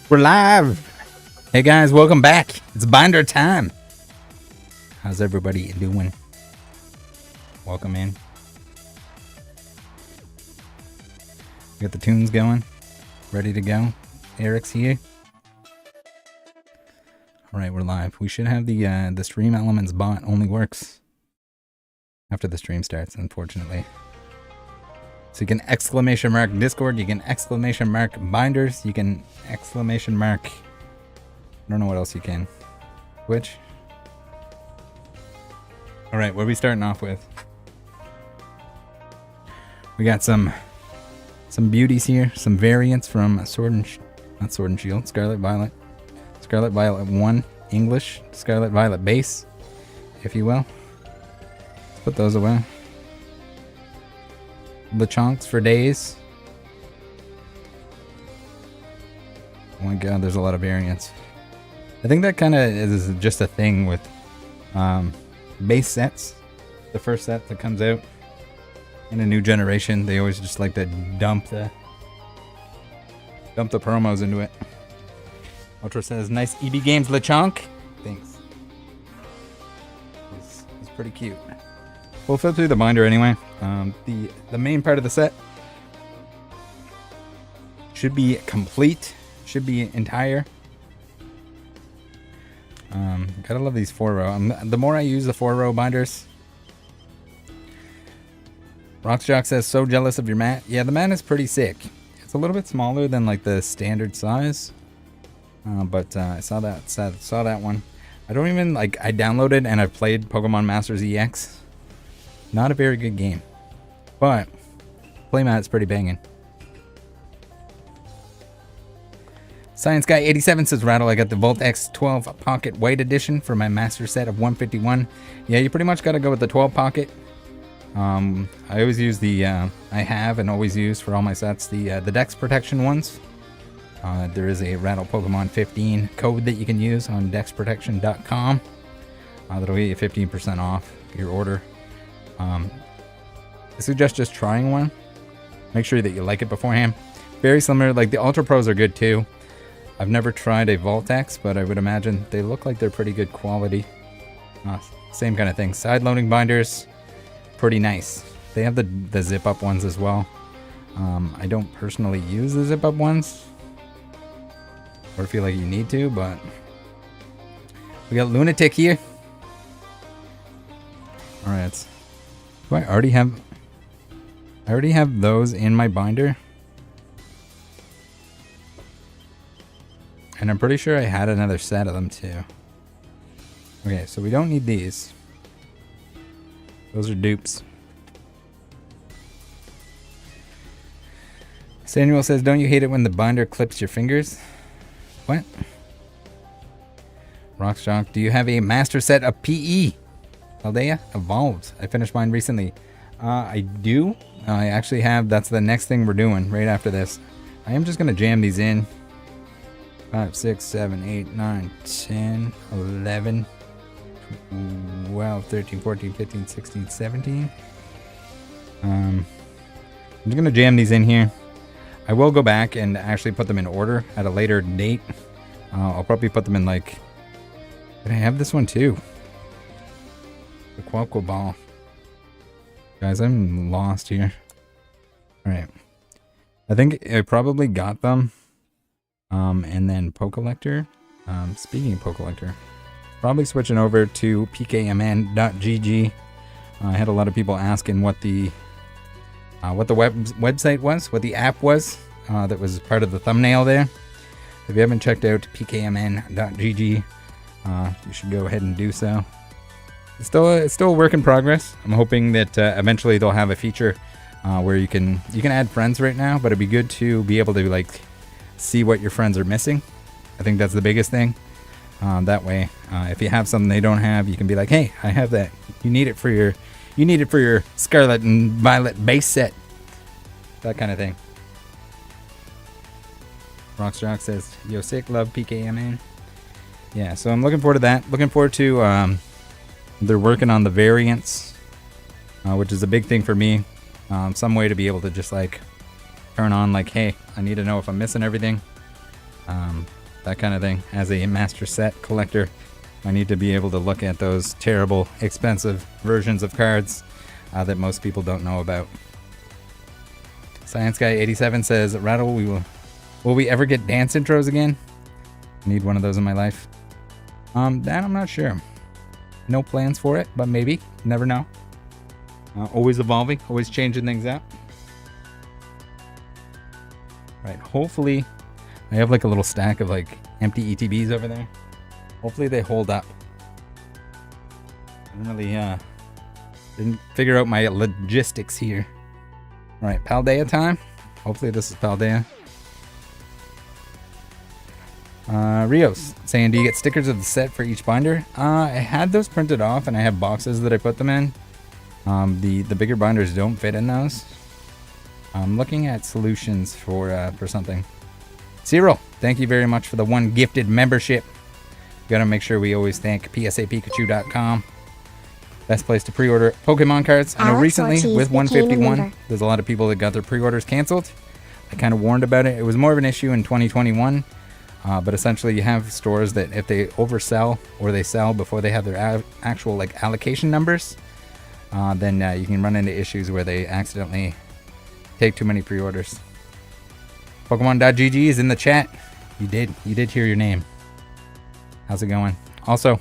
We're live. Hey guys, welcome back. It's binder time. How's everybody doing? Welcome in. Got the tunes going. Ready to go. Eric's here. Alright, we're live. We should have the stream elements bot only works after the stream starts, unfortunately. So you can exclamation mark Discord, you can exclamation mark binders, you can exclamation mark, I don't know what else you can. Twitch. Alright, what are we starting off with? We got some beauties here, some variants from not Sword and Shield, Scarlet Violet. Scarlet Violet 1 English, Scarlet Violet base, if you will. Let's put those away. Lechonks for days. Oh my god, there's a lot of variants. I think that kind of is just a thing with base sets. The first set that comes out in a new generation, they always just like to dump the promos into it. Ultra says, nice EB Games Lechonk. Thanks. It's pretty cute. We'll flip through the binder anyway. The main part of the set should be complete, should be entire. Gotta love these 4-row. The more I use the 4-row binders. Rocksjock says, so jealous of your mat. Yeah, the mat is pretty sick. It's a little bit smaller than like the standard size. But I saw that one. I don't even like. I downloaded and I played Pokemon Masters EX. Not a very good game, but playmat's pretty banging. Science Guy 87 says, Rattle, I got the Volt-X 12 Pocket White Edition for my master set of 151. Yeah, you pretty much got to go with the 12 Pocket. I always use the, I have and always use for all my sets, the Dex Protection ones. There is a Rattle Pokemon 15 code that you can use on dexprotection.com. That'll get you 15% off your order. I suggest just trying one. Make sure that you like it beforehand. Very similar, like the Ultra Pros are good too. I've never tried a Volt-X, but I would imagine they look like they're pretty good quality. Same kind of thing. Side loading binders, pretty nice. They have the zip up ones as well. I don't personally use the zip up ones, or feel like you need to, but we got Lunatic here. Alright. Do I already have... I already have those in my binder. And I'm pretty sure I had another set of them too. Okay, so we don't need these. Those are dupes. Samuel says, don't you hate it when the binder clips your fingers? What? Rockshock, do you have a master set of PE? Aldea? Evolved. I finished mine recently. I do. I actually have. That's the next thing we're doing right after this. I am just going to jam these in. 5, 6, 7, 8, 9, 10, 11, 12, 13, 14, 15, 16, 17. I'm just going to jam these in here. I will go back and actually put them in order at a later date. I'll probably put them in like... Did I have this one too? The Quaquo Ball. Guys, I'm lost here. Alright. I think I probably got them. And then Pokelector. Speaking of Pokelector, probably switching over to pkmn.gg. I had a lot of people asking what the website was, what the app was that was part of the thumbnail there. If you haven't checked out pkmn.gg, you should go ahead and do so. It's still a work in progress. I'm hoping that eventually they'll have a feature where you can add friends right now, but it'd be good to be able to like see what your friends are missing. I think that's the biggest thing. That way, if you have something they don't have, you can be like, "Hey, I have that. You need it for your Scarlet and Violet base set." That kind of thing. Rocksjock says, "Yo, sick, love PKMN." Yeah, so I'm looking forward to that. Looking forward to they're working on the variants, which is a big thing for me. Some way to be able to just like turn on like, hey, I need to know if I'm missing everything. That kind of thing. As a master set collector, I need to be able to look at those terrible, expensive versions of cards that most people don't know about. Science Guy 87 says, Rattle, will we ever get dance intros again? I need one of those in my life. That I'm not sure. No plans for it, but maybe. Never know. Always evolving, always changing things up. Right, hopefully, I have like a little stack of like empty ETBs over there. Hopefully they hold up. I didn't really, didn't figure out my logistics here. All right, Paldea time. Hopefully this is Paldea. Rios saying, do you get stickers of the set for each binder? I had those printed off and I have boxes that I put them in. The bigger binders don't fit in those. I'm looking at solutions for something. Cyril, thank you very much for the 1 gifted membership. Gotta make sure we always thank psapikachu.com. Best place to pre-order Pokemon cards. I know recently with 151, there's a lot of people that got their pre-orders canceled. I kind of warned about it. It was more of an issue in 2021. But essentially you have stores that if they oversell or they sell before they have their actual like allocation numbers, then you can run into issues where they accidentally take too many pre-orders. Pokemon.gg is in the chat. You did hear your name. How's it going? Also,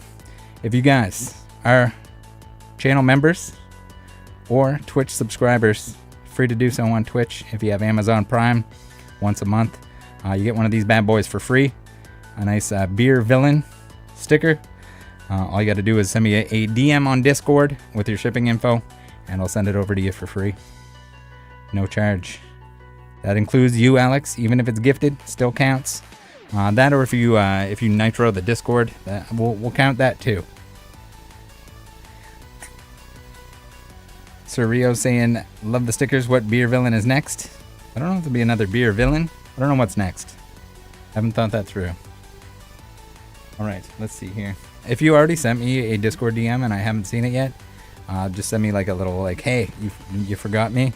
if you guys are channel members or Twitch subscribers, free to do so on Twitch. If you have Amazon Prime, once a month, you get one of these bad boys for free. A nice beer villain sticker. All you got to do is send me a DM on Discord with your shipping info, and I'll send it over to you for free. No charge. That includes you, Alex. Even if it's gifted, still counts. That, or if you nitro the Discord, we'll count that too. Sir Rio saying, love the stickers. What beer villain is next? I don't know if there'll be another beer villain. I don't know what's next. Haven't thought that through. All right, let's see here. If you already sent me a Discord DM and I haven't seen it yet, just send me like a little like, hey, you forgot me.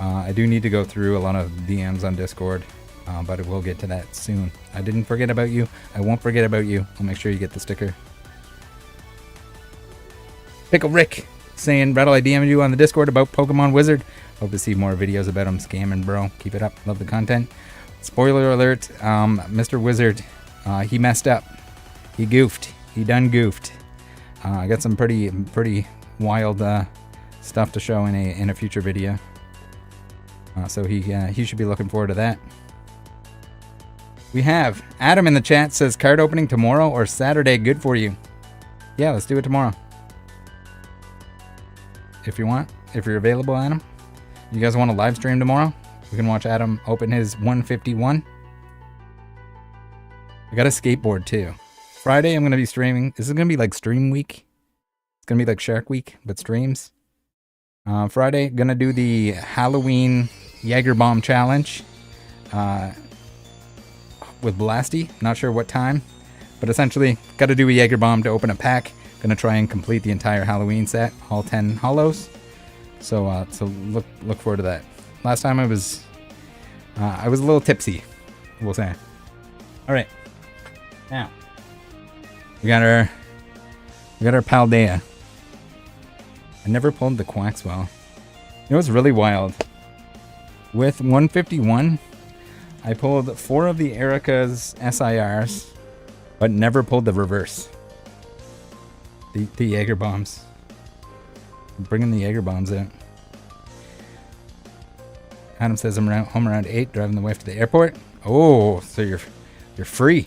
I do need to go through a lot of DMs on Discord, but we'll get to that soon. I didn't forget about you. I won't forget about you. I'll make sure you get the sticker. Pickle Rick saying, Rattle, I DM'd you on the Discord about Pokemon Wizard. Hope to see more videos about him scamming, bro. Keep it up. Love the content. Spoiler alert, Mr. Wizard, he messed up. He goofed. He done goofed. I got some pretty wild stuff to show in a future video. So he should be looking forward to that. We have Adam in the chat says, card opening tomorrow or Saturday good for you? Yeah, let's do it tomorrow. If you want, if you're available, Adam. You guys want to live stream tomorrow? We can watch Adam open his 151. I got a skateboard too. Friday I'm going to be streaming. This is going to be like stream week. It's going to be like Shark Week, but streams. Friday, going to do the Halloween Jaeger Bomb Challenge with Blasty. Not sure what time, but essentially got to do a Jaeger Bomb to open a pack. Going to try and complete the entire Halloween set, all 10 hollows. So look forward to that. Last time I was a little tipsy, we'll say. All right, now we got our Paldea. I never pulled the Quaxwell. It was really wild. With 151, I pulled 4 of the Erica's SIRs, but never pulled the reverse. The Jaeger bombs. I'm bringing the Jaeger bombs out. Adam says I'm home around 8, driving the wife to the airport. Oh, so you're free.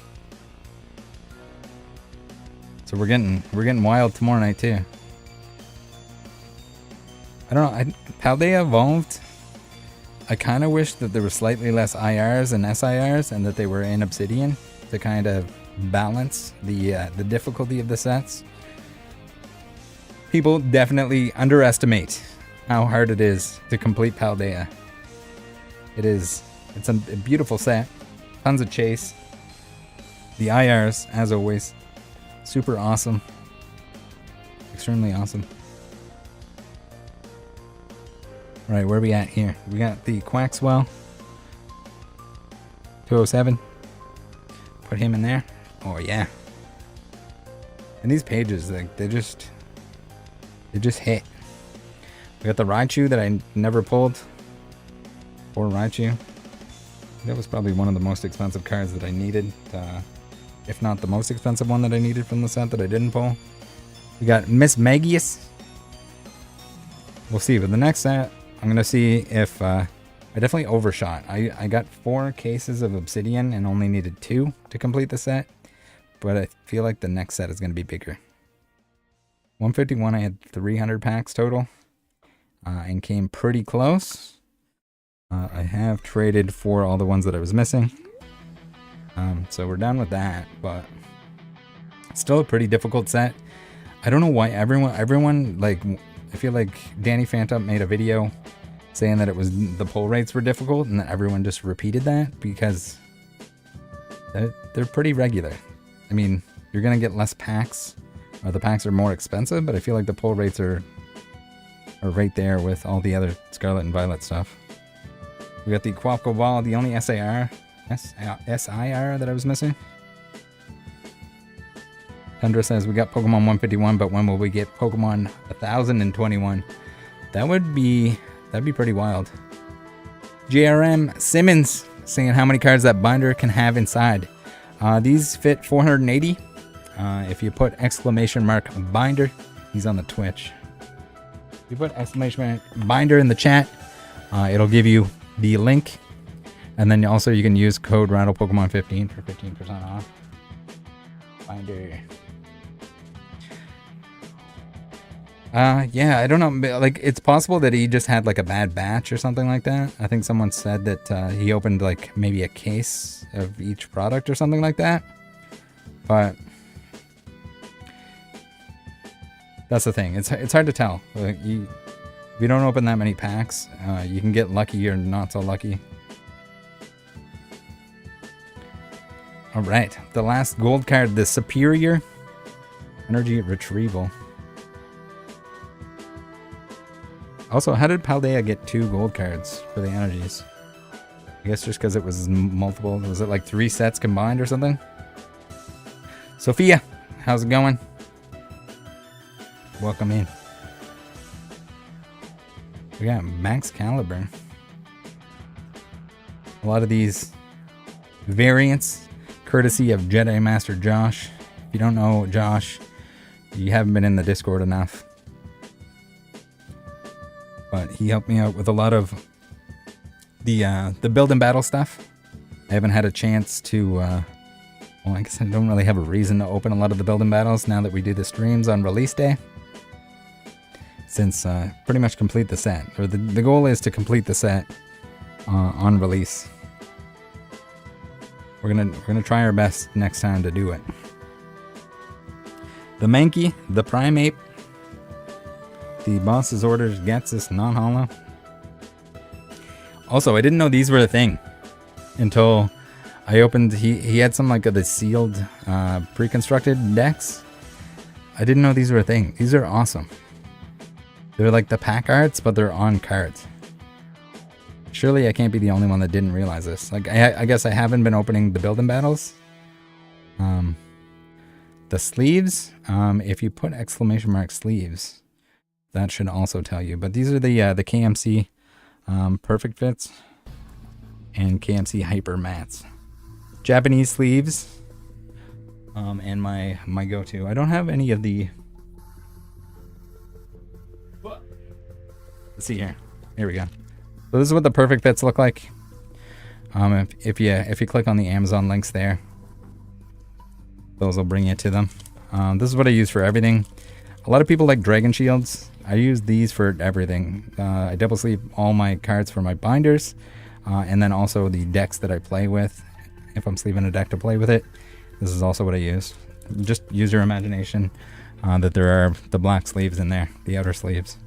So we're getting wild tomorrow night too. I don't know. Paldea evolved. I kind of wish that there were slightly less IRs and SIRs, and that they were in Obsidian to kind of balance the difficulty of the sets. People definitely underestimate how hard it is to complete Paldea. It's a beautiful set. Tons of chase. The IRs, as always, super awesome. Extremely awesome. All right, where are we at here? We got the Quaxwell. 207. Put him in there. Oh yeah. And these pages, like they just hit. We got the Raichu that I never pulled. Poor Raichu. That was probably one of the most expensive cards that I needed. If not the most expensive one that I needed from the set that I didn't pull. We got Miss Magius. We'll see. But the next set, I'm going to see if... I definitely overshot. I got 4 cases of Obsidian and only needed 2 to complete the set. But I feel like the next set is going to be bigger. 151, I had 300 packs total. And came pretty close. I have traded for all the ones that I was missing. So we're done with that, but still a pretty difficult set. I don't know why everyone like, I feel like Danny Phantom made a video saying that it was the pull rates were difficult, and that everyone just repeated that because they're pretty regular. I mean, you're gonna get less packs, or the packs are more expensive, but I feel like the pull rates are right there with all the other Scarlet and Violet stuff. We got the Quaffle Ball, the only SIR that I was missing. Tundra says, we got Pokemon 151, but when will we get Pokemon 1021? That'd be pretty wild. JRM Simmons saying how many cards that binder can have inside. These fit 480. If you put exclamation mark binder, he's on the Twitch. If you put exclamation mark binder in the chat, it'll give you the link, and then also you can use code Rattle Pokemon 15 for 15% off. Binder. Yeah, I don't know. Like, it's possible that he just had like a bad batch or something like that. I think someone said that he opened like maybe a case of each product or something like that. But that's the thing. It's hard to tell. Like, if you don't open that many packs, you can get lucky or not so lucky. All right, the last gold card, the Superior Energy Retrieval. Also, how did Paldea get 2 gold cards for the energies? I guess just because it was multiple. Was it like 3 sets combined or something? Sophia, how's it going? Welcome in. We got Max Caliber. A lot of these variants, courtesy of Jedi Master Josh. If you don't know Josh, you haven't been in the Discord enough. But he helped me out with a lot of the build and battle stuff. I haven't had a chance to, well, I guess I don't really have a reason to open a lot of the build and battles now that we do the streams on release day. Since pretty much complete the set, or the goal is to complete the set on release. We're gonna try our best next time to do it. The Mankey, the Primeape, the Boss's Orders Getsus non-holo. Also, I didn't know these were a thing until I opened. He had some like the sealed pre-constructed decks. I didn't know these were a thing. These are awesome. They're like the pack arts, but they're on cards. Surely I can't be the only one that didn't realize this. Like, I guess I haven't been opening the build and battles. The sleeves, if you put exclamation mark sleeves, that should also tell you. But these are the KMC Perfect Fits and KMC Hyper Mats. Japanese sleeves, and my go-to. I don't have any of the... Let's see here. Here we go. So this is what the Perfect Fits look like. If you click on the Amazon links there, those will bring you to them. This is what I use for everything. A lot of people like Dragon Shields. I use these for everything. I double sleeve all my cards for my binders, and then also the decks that I play with. If I'm sleeving a deck to play with it, this is also what I use. Just use your imagination that there are the black sleeves in there, the outer sleeves.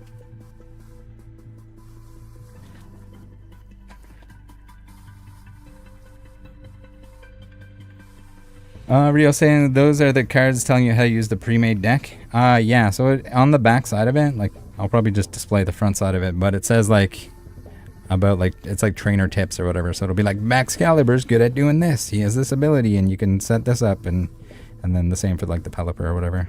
Rio saying those are the cards telling you how to use the pre-made deck. Yeah, so on the back side of it, like, I'll probably just display the front side of it, but it says like about like, it's like trainer tips or whatever. So it'll be like, Excalibur's good at doing this. He has this ability and you can set this up, and then the same for like the Pelipper or whatever.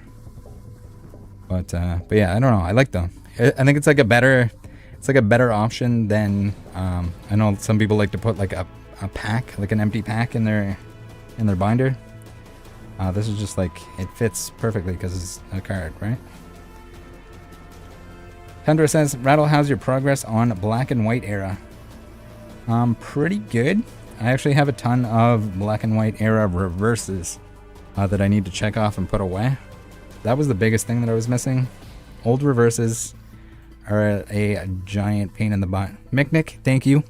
But yeah, I don't know. I like them. I think it's like a better option than, I know some people like to put like a pack, like an empty pack in their binder. This is just like, it fits perfectly because it's a card, right? Tundra says, Rattle, how's your progress on black and white era? Pretty good. I actually have a ton of black and white era reverses that I need to check off and put away. That was the biggest thing that I was missing. Old reverses are a giant pain in the butt. Mick, thank you.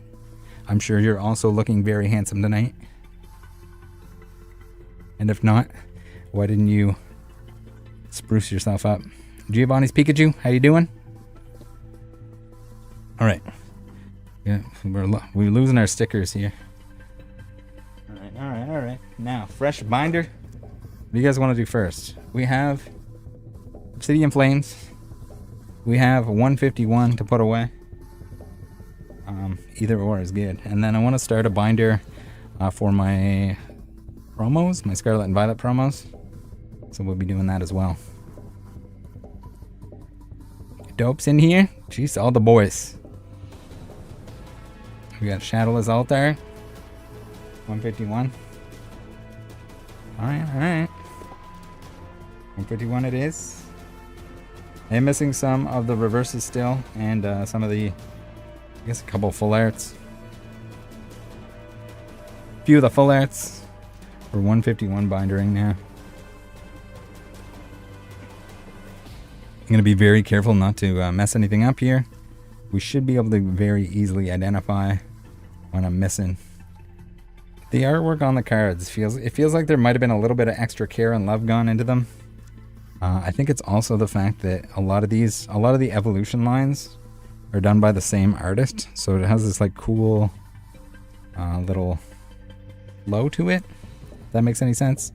I'm sure you're also looking very handsome tonight. And if not, why didn't you spruce yourself up? Giovanni's Pikachu, how you doing? All right. Yeah, we're losing our stickers here. All right. Now, fresh binder. What do you guys want to do first? We have Obsidian Flames. We have 151 to put away. Either or is good. And then I want to start a binder for my promos, my Scarlett and Violet promos. So we'll be doing that as well. Dope's in here. Jeez, all the boys. We got Shadowless Altar. 151. Alright. 151 it is. I'm missing some of the reverses still, and some of the, I guess a couple full arts. A few of the full arts. We're 151 bindering now. I'm going to be very careful not to mess anything up here. We should be able to very easily identify when I'm missing. The artwork on the cards feels like there might have been a little bit of extra care and love gone into them. I think it's also the fact that a lot of the evolution lines are done by the same artist, so it has this like cool little flow to it. If that makes any sense.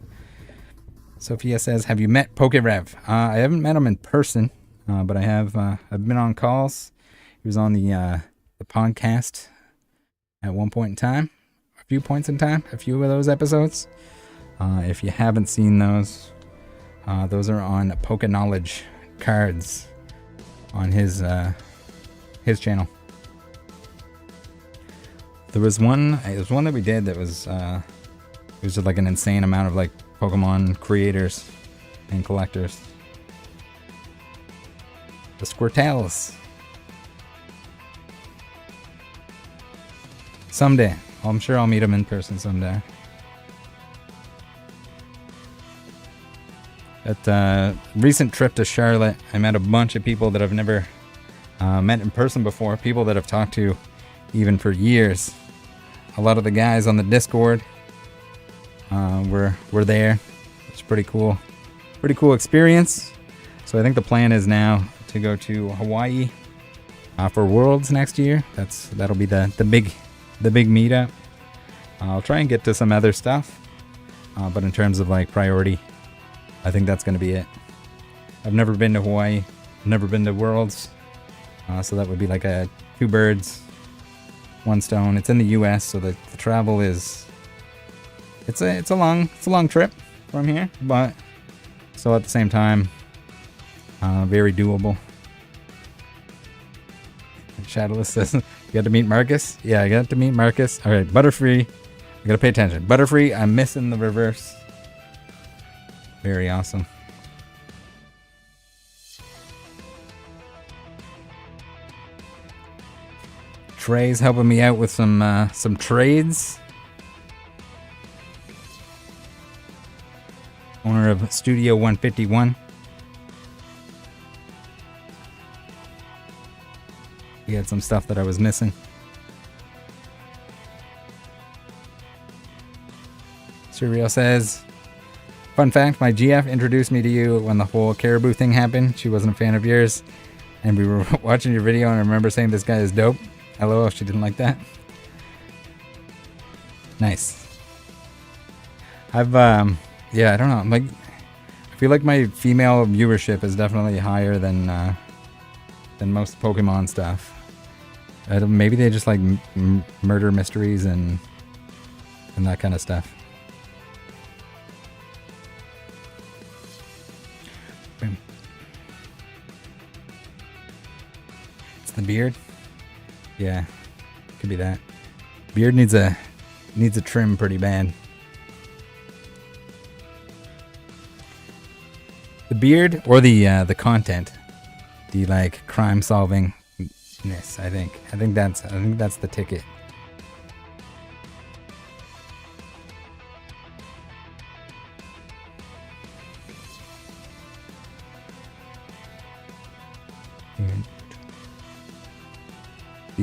Sophia says, "Have you met Pokerev?" I haven't met him in person, but I have. I've been on calls. He was on the podcast at one point in time, a few points in time, a few of those episodes. If you haven't seen those are on Poke Knowledge cards on his channel. There was one that we did that was it was just like an insane amount of like Pokemon creators and collectors. The Squirtles. Someday. I'm sure I'll meet him in person someday. At a recent trip to Charlotte, I met a bunch of people that I've never met in person before. People that I've talked to even for years. A lot of the guys on the Discord were there. It's pretty cool. Pretty cool experience. So I think the plan is now to go to Hawaii for Worlds next year. That'll be the big meetup. I'll try and get to some other stuff, but in terms of like priority, I think that's going to be it. I've never been to Hawaii. I've never been to Worlds, so that would be like a two birds, one stone. It's in the U.S., so the travel is it's a long trip from here, but still at the same time very doable. Shadowless says, "You got to meet Marcus." Yeah, I got to meet Marcus. All right, Butterfree. I gotta pay attention. Butterfree, I'm missing the reverse. Very awesome. Trey's helping me out with some trades. Owner of Studio 151. He had some stuff that I was missing. Surreal says, "Fun fact, my GF introduced me to you when the whole Caribou thing happened. She wasn't a fan of yours, and we were watching your video, and I remember saying this guy is dope. LOL, she didn't like that." Nice. I've yeah, I don't know. Like, I feel like my female viewership is definitely higher than most Pokemon stuff. Maybe they just like murder mysteries and that kind of stuff. It's the beard. Yeah, could be that. Beard needs a trim pretty bad. The beard or the content, the like crime solvingness. I think that's the ticket.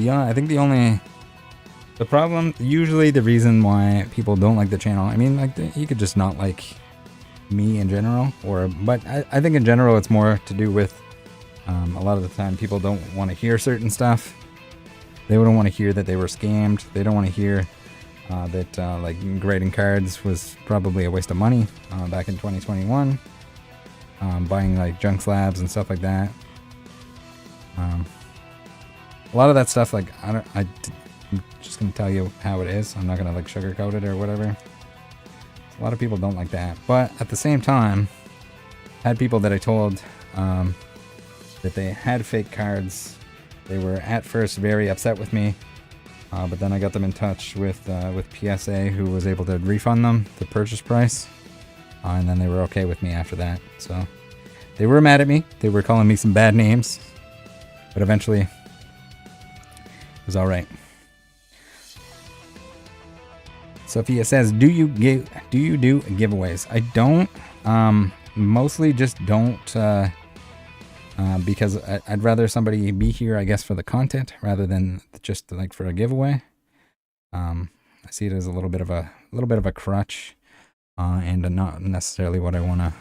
I think the problem, usually the reason why people don't like the channel, I mean, like, you could just not like me in general, but I think in general it's more to do with a lot of the time people don't want to hear certain stuff. They don't want to hear that they were scammed. They don't want to hear that like grading cards was probably a waste of money back in 2021. Buying like junk slabs and stuff like that. A lot of that stuff, like, I'm just gonna tell you how it is. I'm not gonna like sugarcoat it or whatever. A lot of people don't like that, but at the same time, I had people that I told that they had fake cards. They were at first very upset with me, but then I got them in touch with PSA, who was able to refund them the purchase price, and then they were okay with me after that. So they were mad at me. They were calling me some bad names, but eventually it was all right. Sophia says, do you do giveaways? I don't. Mostly just don't, because I'd rather somebody be here, I guess, for the content rather than just like for a giveaway. I see it as a little bit of a crutch, and not necessarily what I want to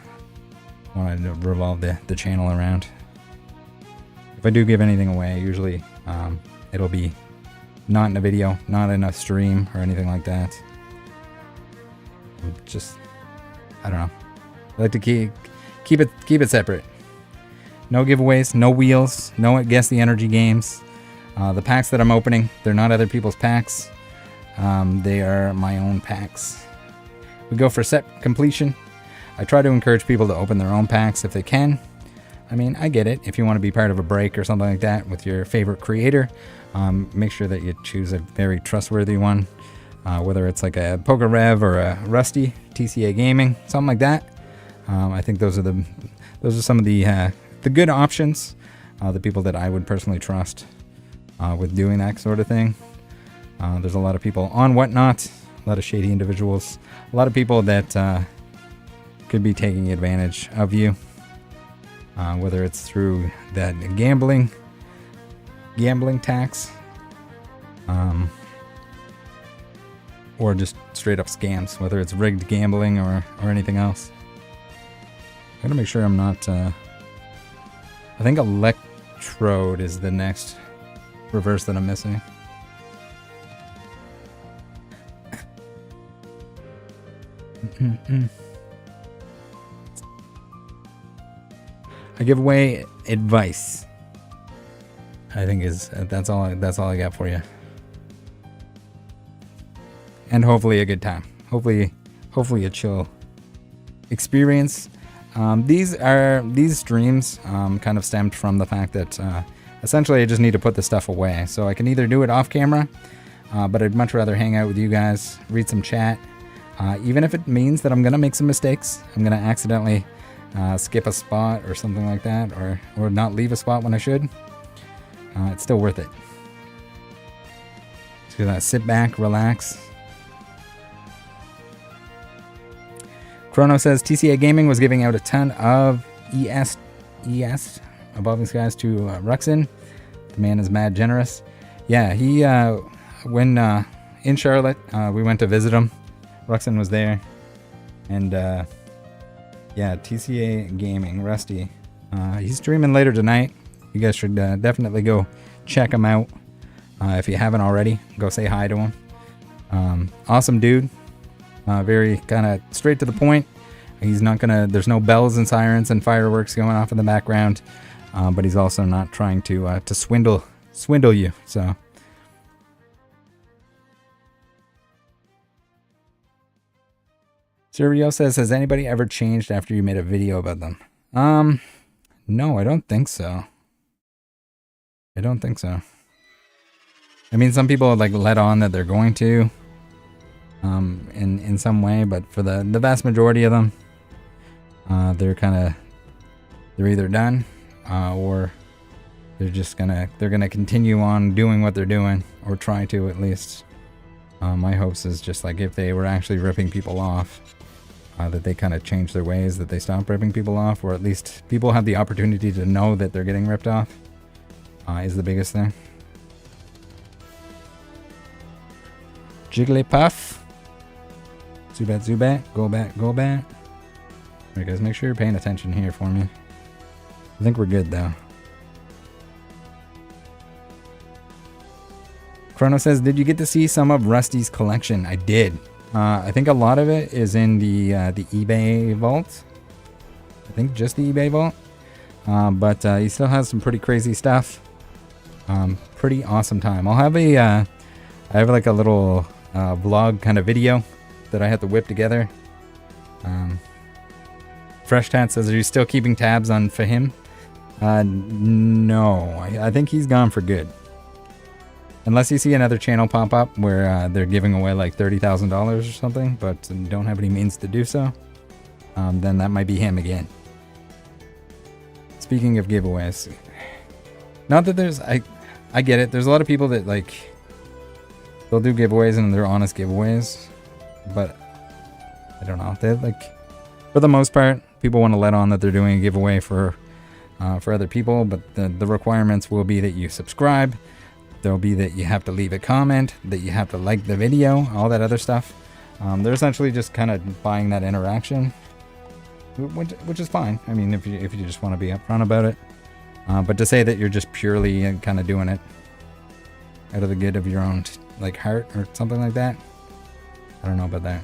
revolve the channel around. If I do give anything away, usually it'll be not in a video, not in a stream or anything like that. Just, I don't know. I like to keep it separate. No giveaways, no wheels, no guess the energy games. The packs that I'm opening, they're not other people's packs. They are my own packs. We go for set completion. I try to encourage people to open their own packs if they can. I mean, I get it. If you want to be part of a break or something like that with your favorite creator, make sure that you choose a very trustworthy one. Whether it's like a PokeRev or a Rusty, TCA Gaming, something like that. I think those are some of the good options. The people that I would personally trust with doing that sort of thing. There's a lot of people on Whatnot, a lot of shady individuals, a lot of people that could be taking advantage of you. Whether it's through that gambling tax, or just straight up scams, whether it's rigged gambling or anything else. I gotta make sure I'm not, I think Electrode is the next reverse that I'm missing. I give away advice. I think that's all I got for you. And hopefully a good time. Hopefully a chill experience. These streams kind of stemmed from the fact that essentially I just need to put the stuff away. So I can either do it off camera, but I'd much rather hang out with you guys, read some chat. Even if it means that I'm gonna make some mistakes, I'm gonna accidentally skip a spot or something like that, or not leave a spot when I should. It's still worth it. So sit back, relax. Chrono says TCA Gaming was giving out a ton of ES Evolving Skies to Ruxin. The man is mad generous. Yeah, he when in Charlotte, we went to visit him. Ruxin was there, and yeah, TCA Gaming, Rusty. He's streaming later tonight. You guys should definitely go check him out. If you haven't already, go say hi to him. Awesome dude. Very kind of straight to the point. He's not gonna, there's no bells and sirens and fireworks going off in the background, but he's also not trying to swindle you. So Sergio says, has anybody ever changed after you made a video about them? No, I don't think so. I don't think so. I mean, some people like let on that they're going to, in some way, but for the vast majority of them, they're either done, or they're gonna continue on doing what they're doing, or try to at least. My hopes is just like if they were actually ripping people off, that they kind of change their ways, that they stop ripping people off, or at least people have the opportunity to know that they're getting ripped off, is the biggest thing. Jigglypuff. Zubat, Zubat. Go back, go back. Alright guys, make sure you're paying attention here for me. I think we're good though. Chrono says, did you get to see some of Rusty's collection? I did. I think a lot of it is in the eBay vault. I think just the eBay vault. But he still has some pretty crazy stuff. Pretty awesome time. I'll have I have like a little vlog kind of video that I have to whip together. Fresh Tat says, are you still keeping tabs on Fahim? No, I think he's gone for good. Unless you see another channel pop up where they're giving away like $30,000 or something, but don't have any means to do so, then that might be him again. Speaking of giveaways, not that there's, I get it. There's a lot of people that like, they'll do giveaways and they're honest giveaways, but I don't know. They like, for the most part, people want to let on that they're doing a giveaway for other people, but the requirements will be that you subscribe. There'll be that you have to leave a comment, that you have to like the video, all that other stuff. They're essentially just kind of buying that interaction, which is fine. I mean, if you just want to be upfront about it. But to say that you're just purely kind of doing it out of the good of your own like heart or something like that, I don't know about that.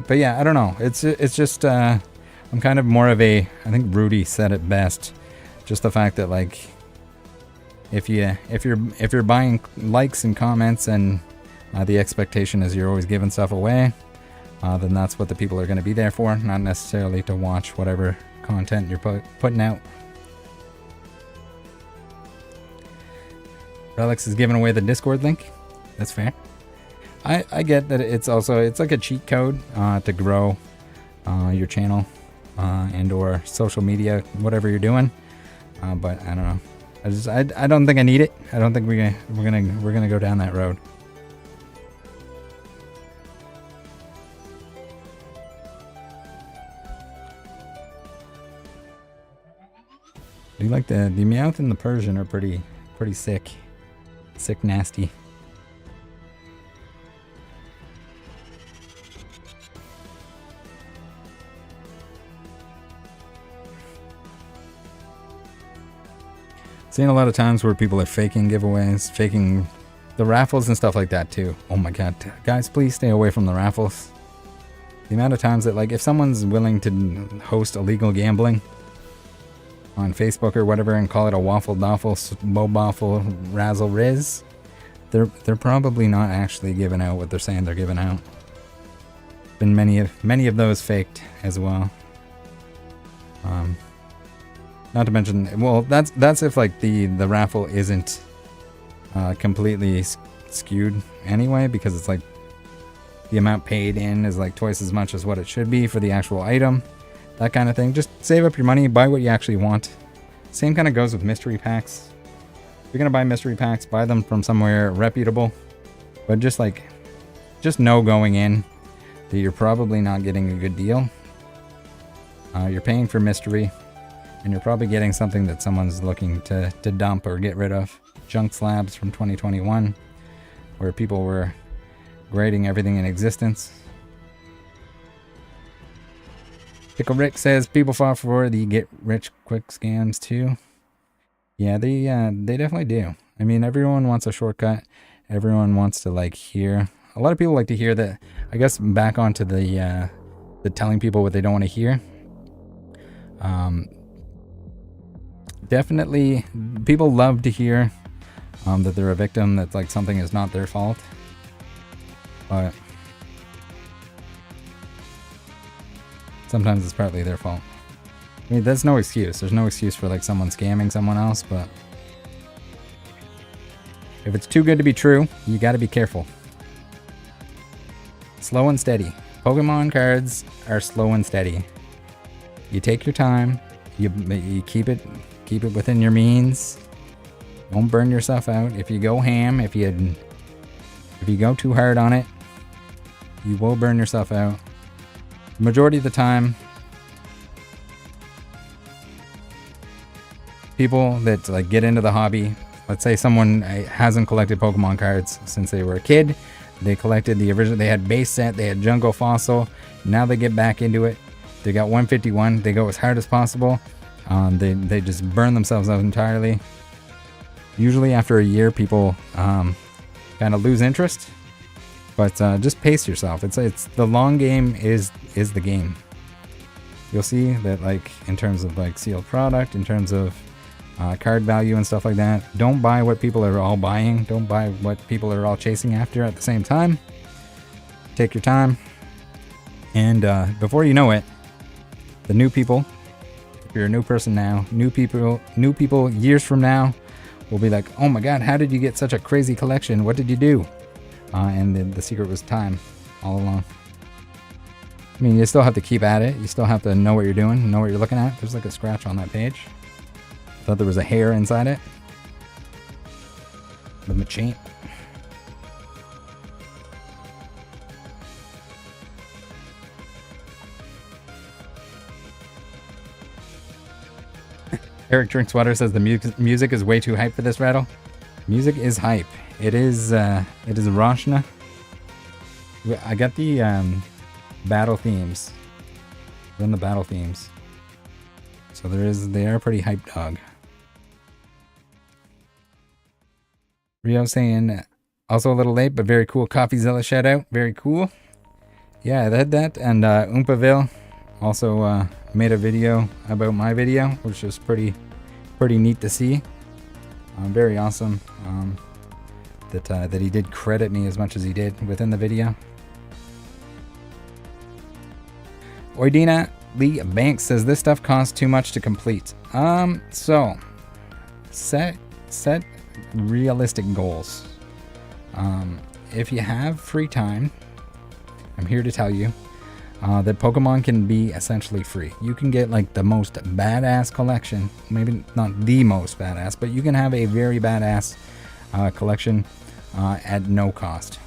But yeah, I don't know. It's just I'm kind of more of a, I think Rudy said it best, just the fact that like, if you're buying likes and comments and the expectation is you're always giving stuff away, then that's what the people are going to be there for, not necessarily to watch whatever content you're putting out. Relics is giving away the Discord link. That's fair. I get that it's like a cheat code to grow your channel and or social media, whatever you're doing. But I don't know. I don't think I need it. I don't think we're gonna go down that road. Do you like the Meowth and the Persian are pretty sick, nasty. Seen a lot of times where people are faking giveaways, faking the raffles and stuff like that too. Oh my god, guys, please stay away from the raffles. The amount of times that like if someone's willing to host illegal gambling on Facebook or whatever and call it a waffle doffle, bobaffle, razzle riz, they're probably not actually giving out what they're saying they're giving out. Been many of those faked as well. Not to mention, well, that's if like the raffle isn't completely skewed anyway, because it's like the amount paid in is like twice as much as what it should be for the actual item, that kind of thing. Just save up your money, buy what you actually want. Same kind of goes with mystery packs. If you're gonna buy mystery packs, buy them from somewhere reputable, but just know going in that you're probably not getting a good deal. You're paying for mystery. And you're probably getting something that someone's looking to dump or get rid of. Junk slabs from 2021, where people were grading everything in existence. Pickle Rick says people fall for the get rich quick scams too. Yeah, they definitely do. I mean, everyone wants a shortcut. Everyone wants to like hear. A lot of people like to hear that. I guess back onto the telling people what they don't want to hear. Definitely, people love to hear that they're a victim, that like something is not their fault. But sometimes it's partly their fault. I mean, that's no excuse. There's no excuse for like someone scamming someone else, but if it's too good to be true, you got to be careful. Slow and steady. Pokemon cards are slow and steady. You take your time. You keep it within your means. Don't burn yourself out. If you go ham, if you go too hard on it, you will burn yourself out. The majority of the time, people that like get into the hobby, let's say someone hasn't collected Pokemon cards since they were a kid. They collected the original, they had base set, they had Jungle Fossil. Now they get back into it. They got 151. They go as hard as possible. They just burn themselves out entirely. Usually after a year, people kind of lose interest. But just pace yourself. It's the long game is the game. You'll see that like in terms of like sealed product, in terms of card value and stuff like that. Don't buy what people are all buying. Don't buy what people are all chasing after at the same time. Take your time. And before you know it, the new people, if you're a new person now, new people years from now will be like, oh my god, how did you get such a crazy collection? What did you do? And the secret was time all along. I mean, you still have to keep at it. You still have to know what you're doing, know what you're looking at. There's like a scratch on that page. Thought there was a hair inside it. The Machamp. Eric Drinks Water says the music is way too hype for this, Rattle. Music is hype. It is Roshna. I got the battle themes. Then the battle themes. So they are pretty hype dog. Rio saying also a little late, but very cool. CoffeeZilla shout out. Very cool. Yeah, I had that. And Oompaville also made a video about my video, which was pretty neat to see. Very awesome that he did credit me as much as he did within the video. Oidina Lee Banks says this stuff costs too much to complete. So set realistic goals. If you have free time, I'm here to tell you that Pokemon can be essentially free. You can get like the most badass collection, maybe not the most badass, but you can have a very badass collection at no cost.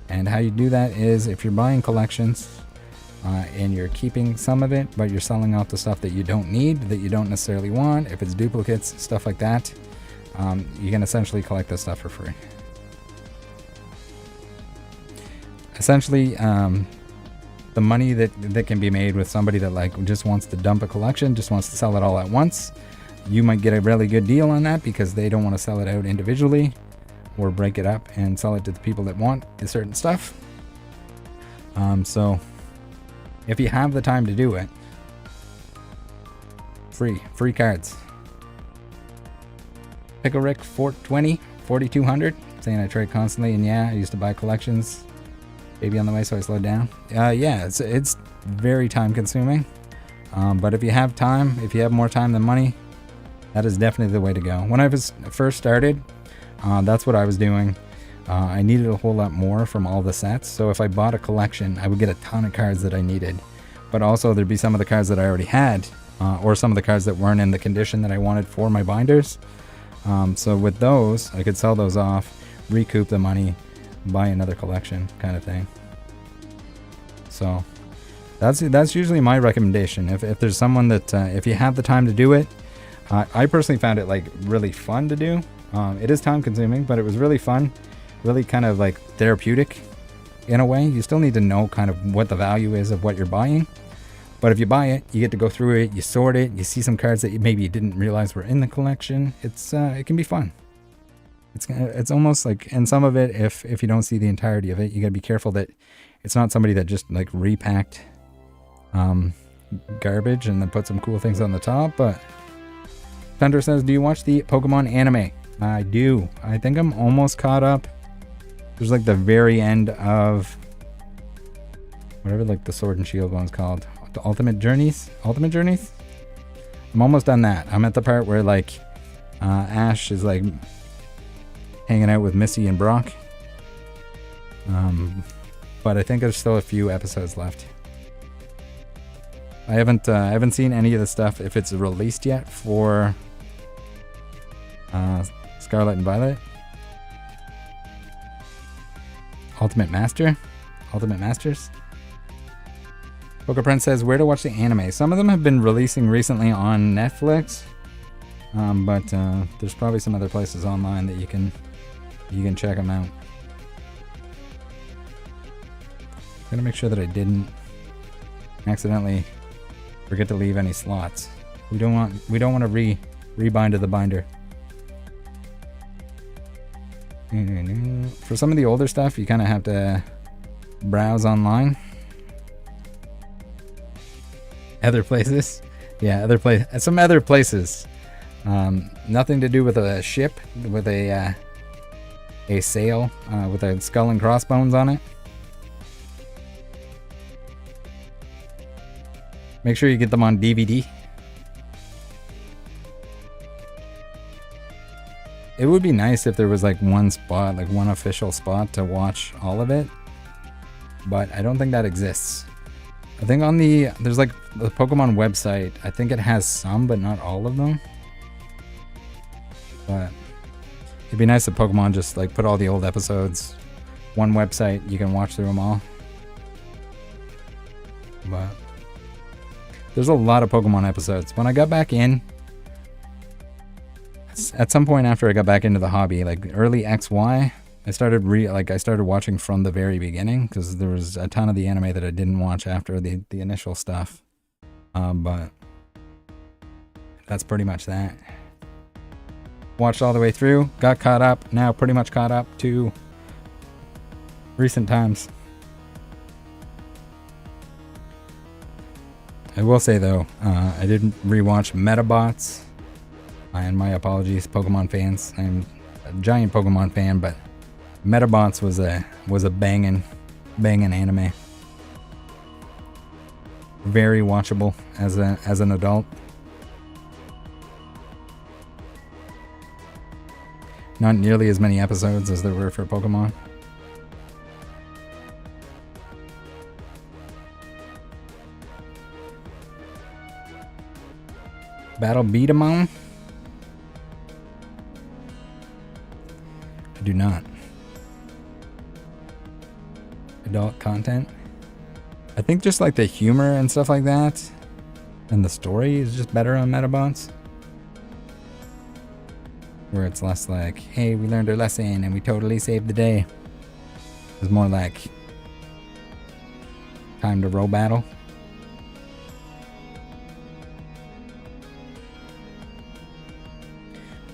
And how you do that is if you're buying collections and you're keeping some of it, but you're selling off the stuff that you don't need, that you don't necessarily want, if it's duplicates, stuff like that, you can essentially collect this stuff for free. Essentially, the money that can be made with somebody that like just wants to dump a collection, just wants to sell it all at once, you might get a really good deal on that because they don't want to sell it out individually or break it up and sell it to the people that want a certain stuff. So if you have the time to do it, free cards. Pickle Rick 420 4200 saying I trade constantly, and yeah, I used to buy collections. Baby on the way, so I slowed down. Yeah, it's very time consuming. But if you have time, if you have more time than money, that is definitely the way to go. When I was first started, that's what I was doing. I needed a whole lot more from all the sets. So if I bought a collection, I would get a ton of cards that I needed. But also there'd be some of the cards that I already had, or some of the cards that weren't in the condition that I wanted for my binders. So with those, I could sell those off, recoup the money, buy another collection kind of thing. So that's usually my recommendation. If there's someone that if you have the time to do it, I personally found it like really fun to do. It is time consuming, but it was really fun, really kind of like therapeutic in a way. You still need to know kind of what the value is of what you're buying, but if you buy it, you get to go through it, you sort it, you see some cards that maybe you didn't realize were in the collection. It can be fun. It's almost like, and some of it, if you don't see the entirety of it, you gotta be careful that it's not somebody that just like repacked garbage and then put some cool things on the top. But Thunder says, do you watch the Pokemon anime? I do. I think I'm almost caught up. There's like the very end of whatever like the Sword and Shield one's called. unlocked Ultimate Journeys. Ultimate Journeys? I'm almost done that. I'm at the part where like Ash is like hanging out with Missy and Brock. But I think there's still a few episodes left. I haven't seen any of the stuff if it's released yet for Scarlett and Violet. Ultimate Masters. PokePrince says where to watch the anime. Some of them have been releasing recently on Netflix, but there's probably some other places online that you can check them out. I'm gonna make sure that I didn't accidentally forget to leave any slots. We don't want to rebind to the binder. For some of the older stuff, you kind of have to browse online. Other places, yeah, some other places. Nothing to do with a ship with a sail with a skull and crossbones on it. Make sure you get them on DVD. It would be nice if there was like one spot, like one official spot to watch all of it, but I don't think that exists. I think on there's like the Pokemon website, I think it has some, but not all of them. But it'd be nice if Pokemon just like put all the old episodes, one website, you can watch through them all. But there's a lot of Pokemon episodes. When I got back in, at some point after I got back into the hobby, like early XY, I started watching from the very beginning because there was a ton of the anime that I didn't watch after the initial stuff. But that's pretty much that. Watched all the way through, got caught up, now pretty much caught up to recent times. I will say though, I didn't rewatch Metabots. And my apologies, Pokemon fans. I'm a giant Pokemon fan, but Metabots was a banging anime. Very watchable as an adult. Not nearly as many episodes as there were for Pokemon. Battle Beat 'em on. I do not. Adult content. I think just like the humor and stuff like that, and the story is just better on Metabots. Where it's less like, hey, we learned our lesson and we totally saved the day. It's more like time to row battle.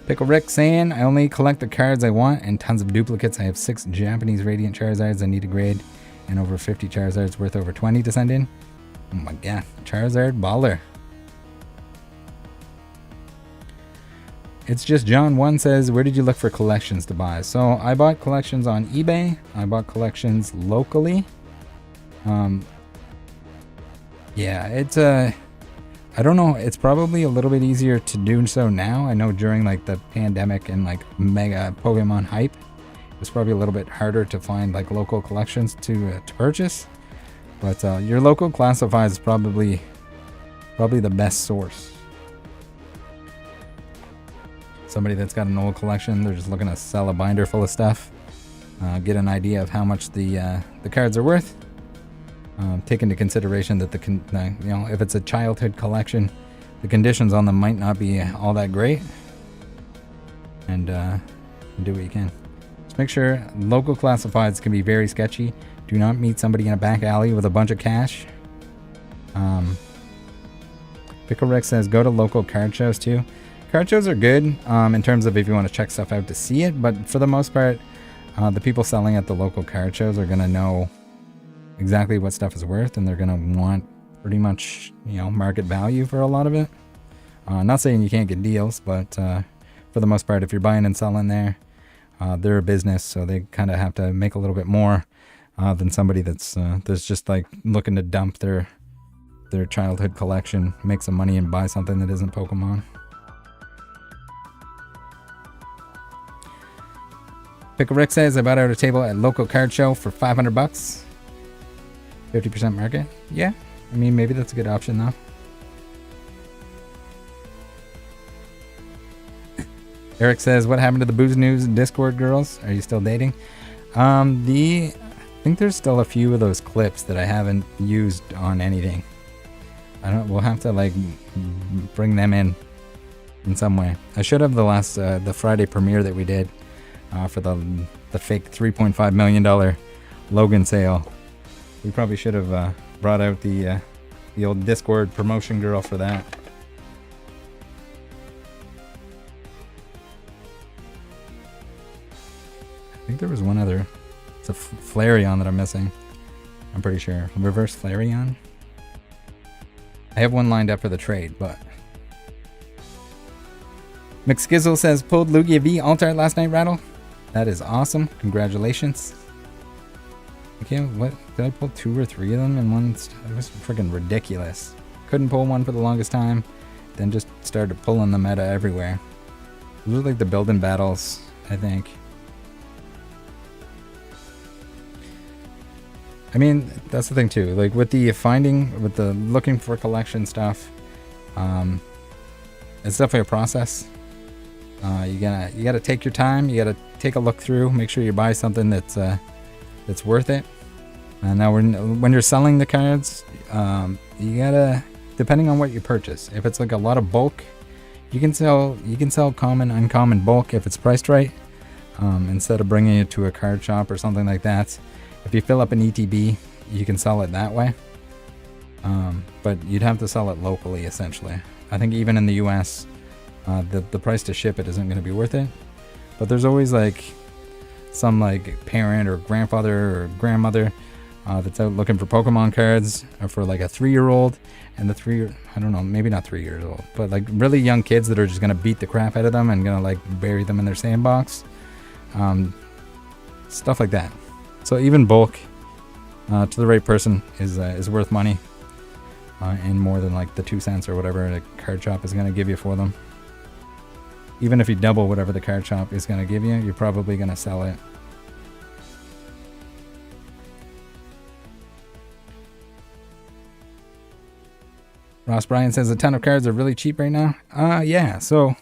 Pickle Rick saying, I only collect the cards I want and tons of duplicates. I have 6 Japanese Radiant Charizards I need to grade and over 50 Charizards worth over 20 to send in. Oh my god, Charizard baller. It's just John 1 says, where did you look for collections to buy? So I bought collections on eBay. I bought collections locally. Yeah, it's I don't know, it's probably a little bit easier to do so now. I know during like the pandemic and like mega Pokemon hype, it's probably a little bit harder to find like local collections to purchase. But your local classifieds is probably the best source. Somebody that's got an old collection, they're just looking to sell a binder full of stuff, get an idea of how much the cards are worth. Take into consideration that if it's a childhood collection, the conditions on them might not be all that great, and do what you can. Just make sure local classifieds can be very sketchy. Do not meet somebody in a back alley with a bunch of cash. Pickle Rex says go to local card shows too. Card shows are good in terms of if you want to check stuff out to see it, but for the most part, the people selling at the local card shows are going to know exactly what stuff is worth, and they're going to want pretty much, market value for a lot of it. Not saying you can't get deals, but for the most part, if you're buying and selling there, they're a business, so they kind of have to make a little bit more than somebody that's just like looking to dump their their childhood collection, make some money and buy something that isn't Pokemon. Pickle Rick says, I bought out a table at local card show for $500. 50% market. Yeah, I mean, maybe that's a good option though. Eric says, what happened to the Booze News Discord girls? Are you still dating? I think there's still a few of those clips that I haven't used on anything. We'll have to like bring them in some way. I should have the Friday premiere that we did for the fake $3.5 million Logan sale. We probably should have brought out the old Discord promotion girl for that. I think there was one other. It's a Flareon that I'm missing. I'm pretty sure. Reverse Flareon. I have one lined up for the trade, but... McSkizzle says, pulled Lugia V alt art last night, Rattle. That is awesome. Congratulations. Okay, what? Did I pull 2 or 3 of them in one? It was freaking ridiculous. Couldn't pull one for the longest time. Then just started pulling the meta everywhere. Those are like the build-in battles, I think. I mean, that's the thing too. Like with the looking for collection stuff, it's definitely a process. You gotta take your time. You gotta take a look through. Make sure you buy something that's worth it. Now, when you're selling the cards, you gotta, depending on what you purchase. If it's like a lot of bulk, you can sell common, uncommon bulk if it's priced right. Instead of bringing it to a card shop or something like that. If you fill up an ETB, you can sell it that way. But you'd have to sell it locally, essentially. I think even in the US, the price to ship it isn't going to be worth it. But there's always like some like parent or grandfather or grandmother that's out looking for Pokemon cards, or for like a 3-year-old, and I don't know, maybe not 3 years old, but like really young kids that are just going to beat the crap out of them and going to like bury them in their sandbox. Stuff like that. So even bulk to the right person is worth money, and more than like the 2 cents or whatever the card shop is going to give you for them. Even if you double whatever the card shop is going to give you, you're probably going to sell it. Ross Bryan says a ton of cards are really cheap right now. Yeah, so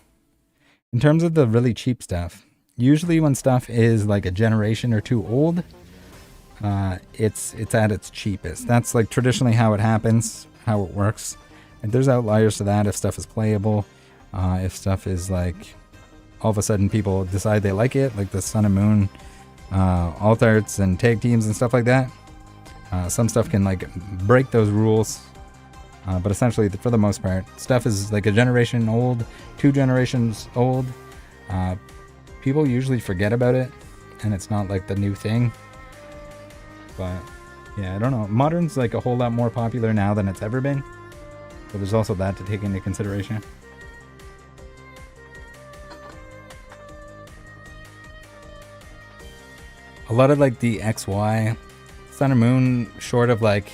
in terms of the really cheap stuff, usually when stuff is like a generation or 2 old, it's at its cheapest. That's like traditionally how it happens, how it works. And there's outliers to that if stuff is playable. If stuff is like, all of a sudden people decide they like it, like the Sun and Moon alt arts and tag teams and stuff like that. Some stuff can like break those rules. But essentially, for the most part, stuff is like a generation old, 2 generations old. People usually forget about it, and it's not like the new thing. But yeah, I don't know. Modern's like a whole lot more popular now than it's ever been. But there's also that to take into consideration. A lot of like the XY Sun and Moon, short of like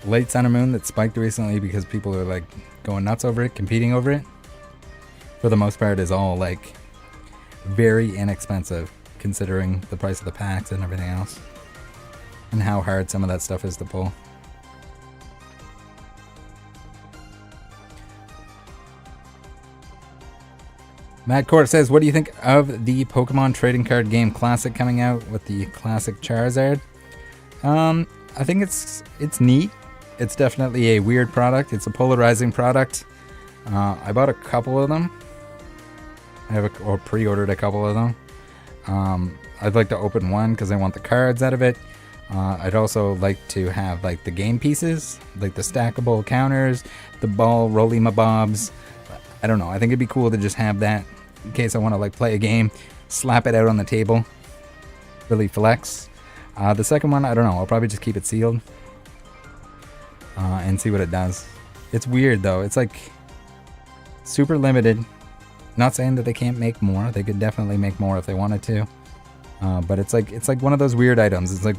late Sun and Moon that spiked recently because people are like going nuts over it, competing over it, for the most part is all like very inexpensive considering the price of the packs and everything else, and how hard some of that stuff is to pull. Matt Court says, what do you think of the Pokemon trading card game Classic coming out with the Classic Charizard? I think it's neat. It's definitely a weird product. It's a polarizing product. I bought a couple of them. Or pre-ordered a couple of them. I'd like to open one because I want the cards out of it. I'd also like to have like the game pieces, like the stackable counters, the ball rolly mabobs. I don't know. I think it'd be cool to just have that in case I want to like play a game, slap it out on the table, really flex. The second one, I don't know. I'll probably just keep it sealed and see what it does. It's weird though. It's like super limited. Not saying that they can't make more. They could definitely make more if they wanted to. But it's like one of those weird items. It's like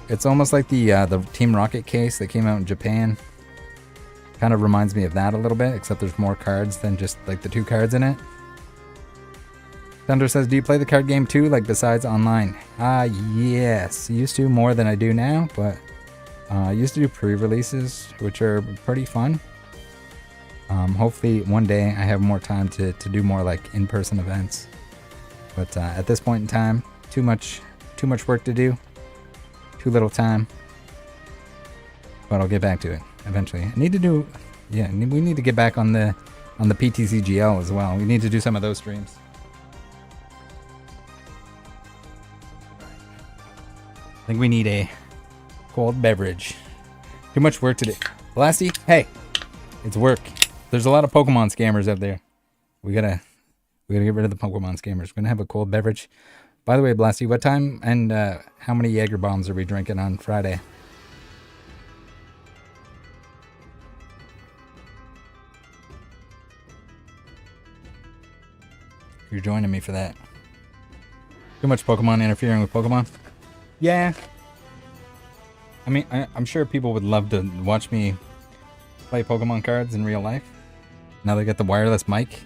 It's almost like the Team Rocket case that came out in Japan. Kind of reminds me of that a little bit, except there's more cards than just like the 2 cards in it. Thunder says, do you play the card game too, like besides online? Yes. Used to more than I do now, but I used to do pre-releases, which are pretty fun. Hopefully one day I have more time to do more like in-person events. But at this point in time, too much work to do, too little time. But I'll get back to it eventually. I need to do, yeah, we need to get back on the PTCGL as well. We need to do some of those streams. I think we need a cold beverage. Too much work to do. Blasty, hey, it's work. There's a lot of Pokemon scammers out there. We gotta get rid of the Pokemon scammers. We're gonna have a cold beverage. By the way, Blasty, what time and how many Jaeger bombs are we drinking on Friday? You're joining me for that. Too much Pokemon interfering with Pokemon? Yeah. I mean, I'm sure people would love to watch me play Pokemon cards in real life. Now they got the wireless mic.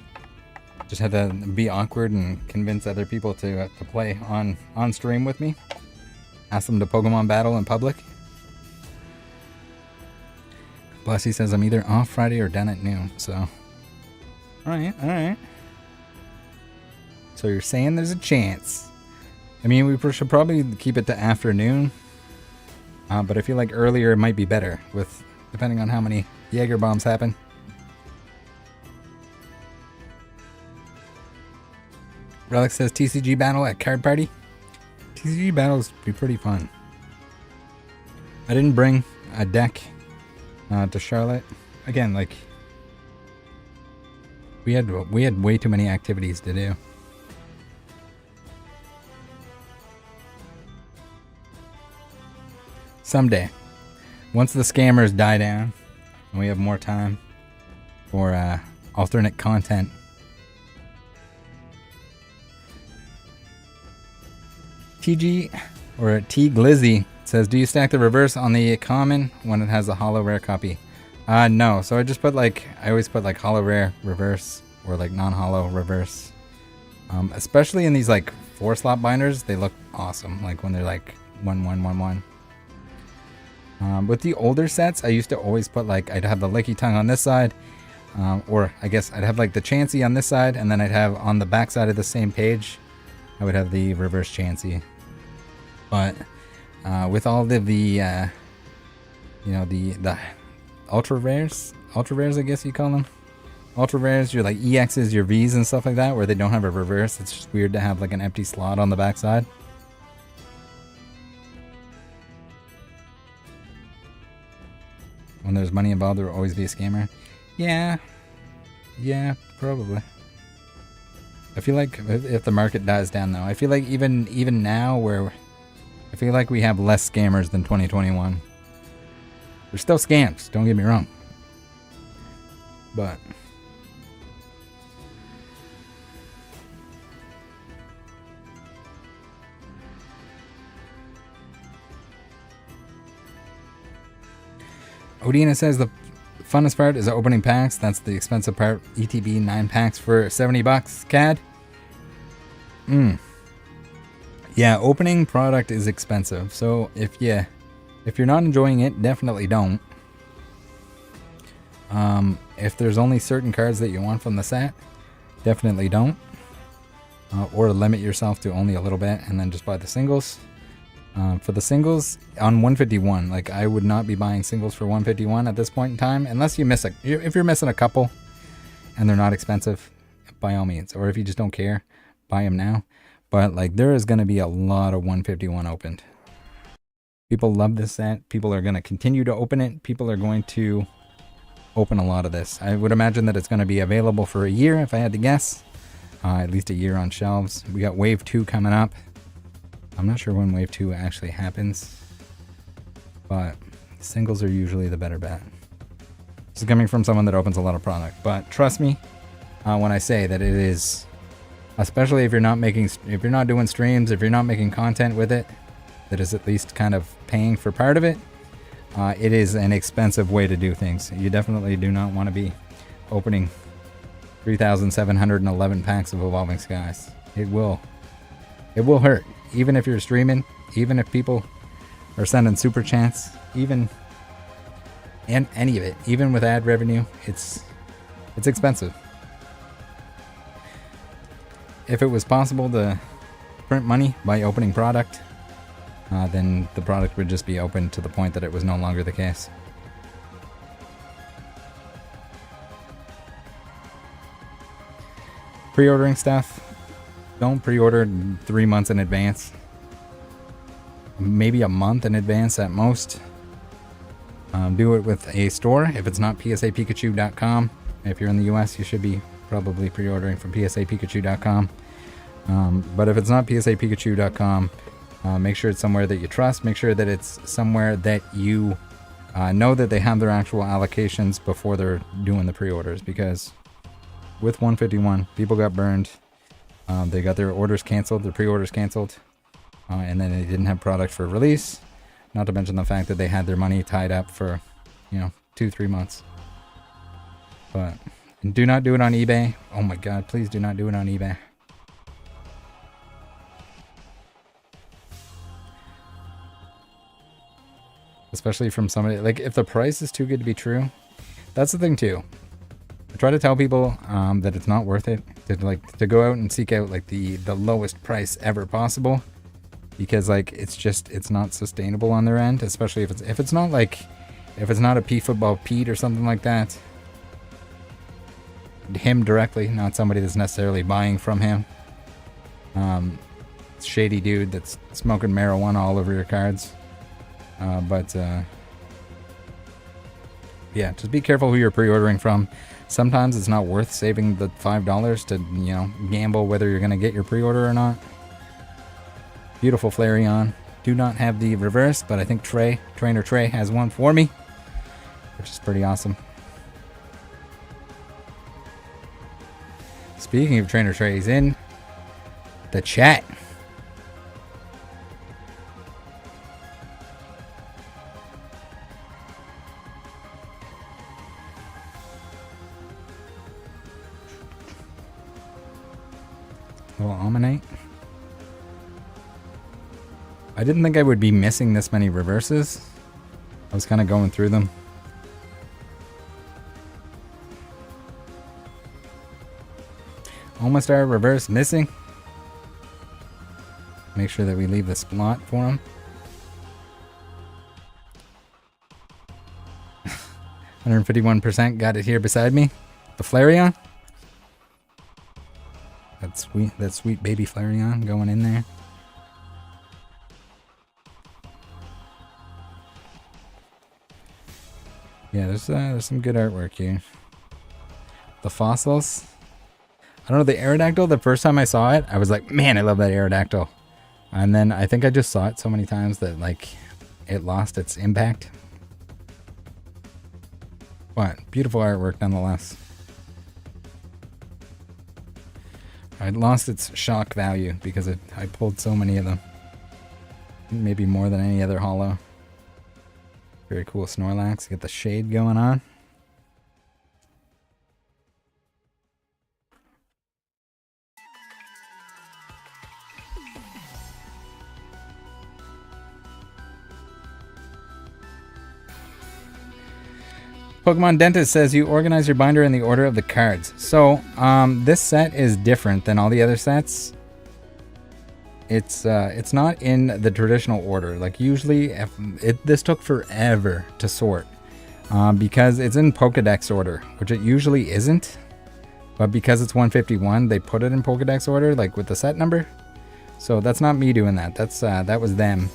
Just had to be awkward and convince other people to play on stream with me. Ask them to Pokemon battle in public. Blessy says I'm either off Friday or done at noon, so. Alright. So you're saying there's a chance. I mean, we should probably keep it to afternoon. But I feel like earlier might be better, with depending on how many Jaeger bombs happen. Relic says TCG battle at card party. TCG battles would be pretty fun. I didn't bring a deck to Charlotte. Again, like we had way too many activities to do. Someday, once the scammers die down and we have more time for alternate content. TG or T Glizzy says, do you stack the reverse on the common when it has a hollow rare copy? No. So I just put I always put like hollow rare reverse or like non-hollow reverse. Especially in these like 4-slot binders, they look awesome. Like when they're like 1-1-1-1. With the older sets, I used to always put I'd have the Licky Tongue on this side, or I guess I'd have like the Chansey on this side, and then I'd have on the back side of the same page, I would have the reverse Chansey. But with all of the ultra rares, I guess you call them, ultra rares, your like EXs, your Vs and stuff like that, where they don't have a reverse. It's just weird to have like an empty slot on the back side. When there's money involved, there will always be a scammer. Yeah, probably. I feel like if the market dies down, though, I feel like even now, where I feel like we have less scammers than 2021. There's still scams. Don't get me wrong, but Odina says the funnest part is the opening packs. That's the expensive part. ETB 9 packs for $70. CAD. Yeah, opening product is expensive. So if you're not enjoying it, definitely don't. If there's only certain cards that you want from the set, definitely don't. Or limit yourself to only a little bit and then just buy the singles. For the singles on 151, like I would not be buying singles for 151 at this point in time, unless you miss if you're missing a couple and they're not expensive, by all means. Or if you just don't care, buy them now. But like there is going to be a lot of 151 opened. People love this set. People are going to continue to open it. People are going to open a lot of this. I would imagine that it's going to be available for a year, if I had to guess. At least a year on shelves. We got Wave 2 coming up. I'm not sure when Wave 2 actually happens, but singles are usually the better bet. This is coming from someone that opens a lot of product, but trust me when I say that it is, especially if you're not doing streams, if you're not making content with it, that is at least kind of paying for part of it, it is an expensive way to do things. You definitely do not want to be opening 3,711 packs of Evolving Skies. It will hurt. Even if you're streaming, even if people are sending super chats, even and any of it, even with ad revenue, it's expensive. If it was possible to print money by opening product, then the product would just be open to the point that it was no longer the case. Pre-ordering stuff, don't pre-order 3 months in advance. Maybe a month in advance at most. Do it with a store. If it's not psapikachu.com, if you're in the US, you should be probably pre-ordering from psapikachu.com. But if it's not psapikachu.com, make sure it's somewhere that you trust. Make sure that it's somewhere that you know that they have their actual allocations before they're doing the pre-orders, because with 151, people got burned. They got their orders canceled, their pre-orders canceled, and then they didn't have product for release. Not to mention the fact that they had their money tied up for, 2-3 months. But do not do it on eBay. Oh my God, please do not do it on eBay. Especially from somebody, like, if the price is too good to be true, that's the thing too. I try to tell people that it's not worth it to go out and seek out like the lowest price ever possible, because like it's not sustainable on their end, especially if it's not a P Football Pete or something like that. Him directly, not somebody that's necessarily buying from him. Shady dude that's smoking marijuana all over your cards. Yeah, just be careful who you're pre-ordering from. Sometimes it's not worth saving the $5 to, gamble whether you're going to get your pre-order or not. Beautiful Flareon. Do not have the reverse, but I think Trainer Trey has one for me, which is pretty awesome. Speaking of Trainer Trey, he's in the chat. Little Almanite. I didn't think I would be missing this many reverses. I was kind of going through them. Almost our reverse missing. Make sure that we leave the spot for him. 151% got it here beside me. The Flareon. That sweet baby Flareon going in there. Yeah, there's some good artwork here. The fossils. I don't know, the Aerodactyl, the first time I saw it, I was like, man, I love that Aerodactyl. And then I think I just saw it so many times that like it lost its impact. But beautiful artwork nonetheless. I lost its shock value because I pulled so many of them. Maybe more than any other holo. Very cool Snorlax. Get the shade going on. Pokemon Dentist says you organize your binder in the order of the cards. So, this set is different than all the other sets. It's not in the traditional order. Like usually, this took forever to sort because it's in Pokedex order, which it usually isn't. But because it's 151, they put it in Pokedex order, like with the set number. So that's not me doing that. That was them.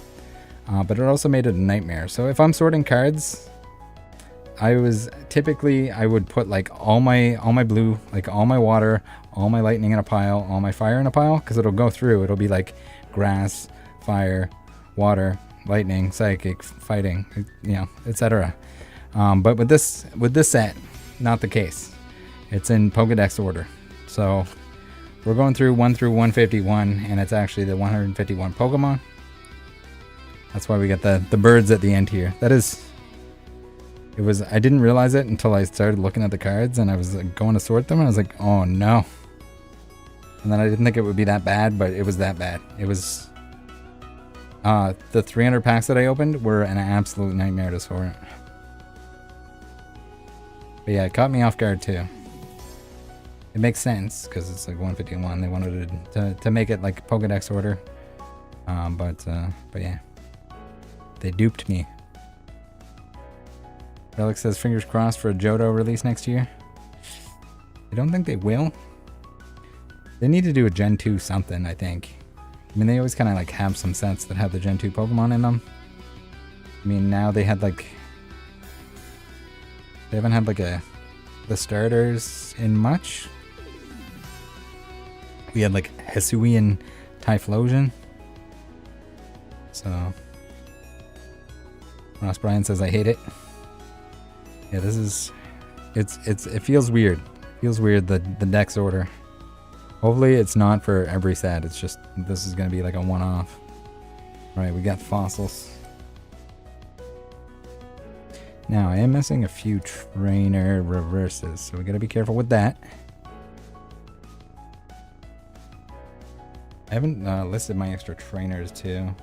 But it also made it a nightmare. So if I'm sorting cards, I would put like all my blue, like all my water, all my lightning in a pile, all my fire in a pile, because it'll go through. It'll be like grass, fire, water, lightning, psychic, fighting, etc. But with this set, not the case. It's in Pokedex order. So we're going through 1 through 151, and it's actually the 151 Pokemon. That's why we got the birds at the end here. That is... It was... I didn't realize it until I started looking at the cards and I was going to sort them and I was like, oh no. And then I didn't think it would be that bad, but it was that bad. It was... the 300 packs that I opened were an absolute nightmare to sort. But yeah, it caught me off guard too. It makes sense because it's like 151. They wanted to make it like Pokedex order. But yeah, they duped me. Relic says fingers crossed for a Johto release next year. I don't think they will. They need to do a Gen 2 something, I think. I mean, they always kind of like have some sets that have the Gen 2 Pokemon in them. I mean, now they had like... They haven't had like the starters in much. We had like Hisuian Typhlosion. So... Ross Bryan says, I hate it. Yeah, this is... It feels weird. It feels weird, the Dex order. Hopefully it's not for every set. It's just, this is going to be like a one-off. Alright, we got fossils. Now, I am missing a few trainer reverses, so we got to be careful with that. I haven't listed my extra trainers too.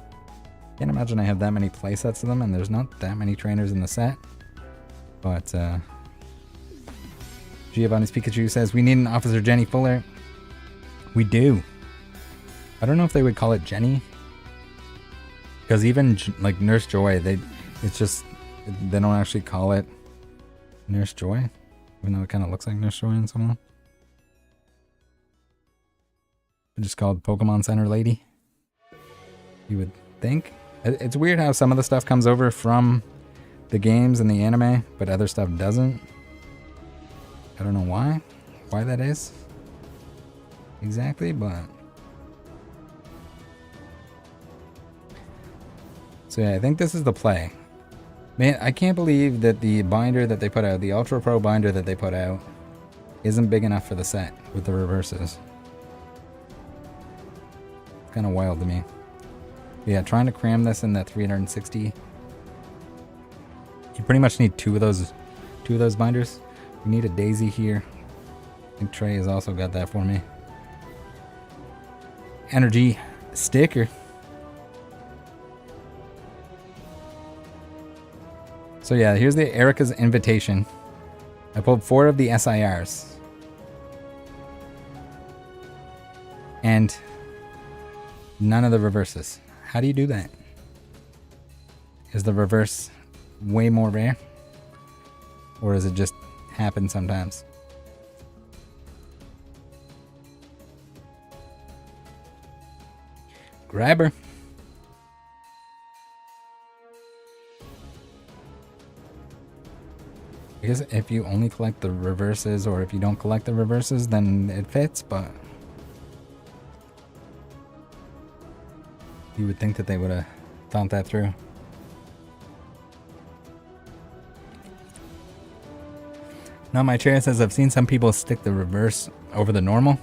Can't imagine I have that many playsets of them, and there's not that many trainers in the set. But, Giovanni's Pikachu says, we need an Officer Jenny Fuller. We do. I don't know if they would call it Jenny. Because even, like, Nurse Joy, it's just, they don't actually call it Nurse Joy. Even though it kind of looks like Nurse Joy in someone. It's just called Pokemon Center Lady. You would think. It's weird how some of the stuff comes over from the games and the anime, but other stuff doesn't. I don't know why that is exactly, but so yeah, I think this is the play. Man, I can't believe that the binder that they put out, the Ultra Pro binder that they put out, isn't big enough for the set with the reverses. It's kind of wild to me. But yeah, trying to cram this in that 360. You pretty much need two of those binders. We need a daisy here. I think Trey has also got that for me. Energy sticker. So yeah, here's the Erica's invitation. I pulled 4 of the SIRs. And none of the reverses. How do you do that? Is the reverse way more rare? Or does it just happen sometimes? Grabber. I guess if you only collect the reverses, or if you don't collect the reverses, then it fits, but you would think that they would have thought that through. Now my chair says I've seen some people stick the reverse over the normal.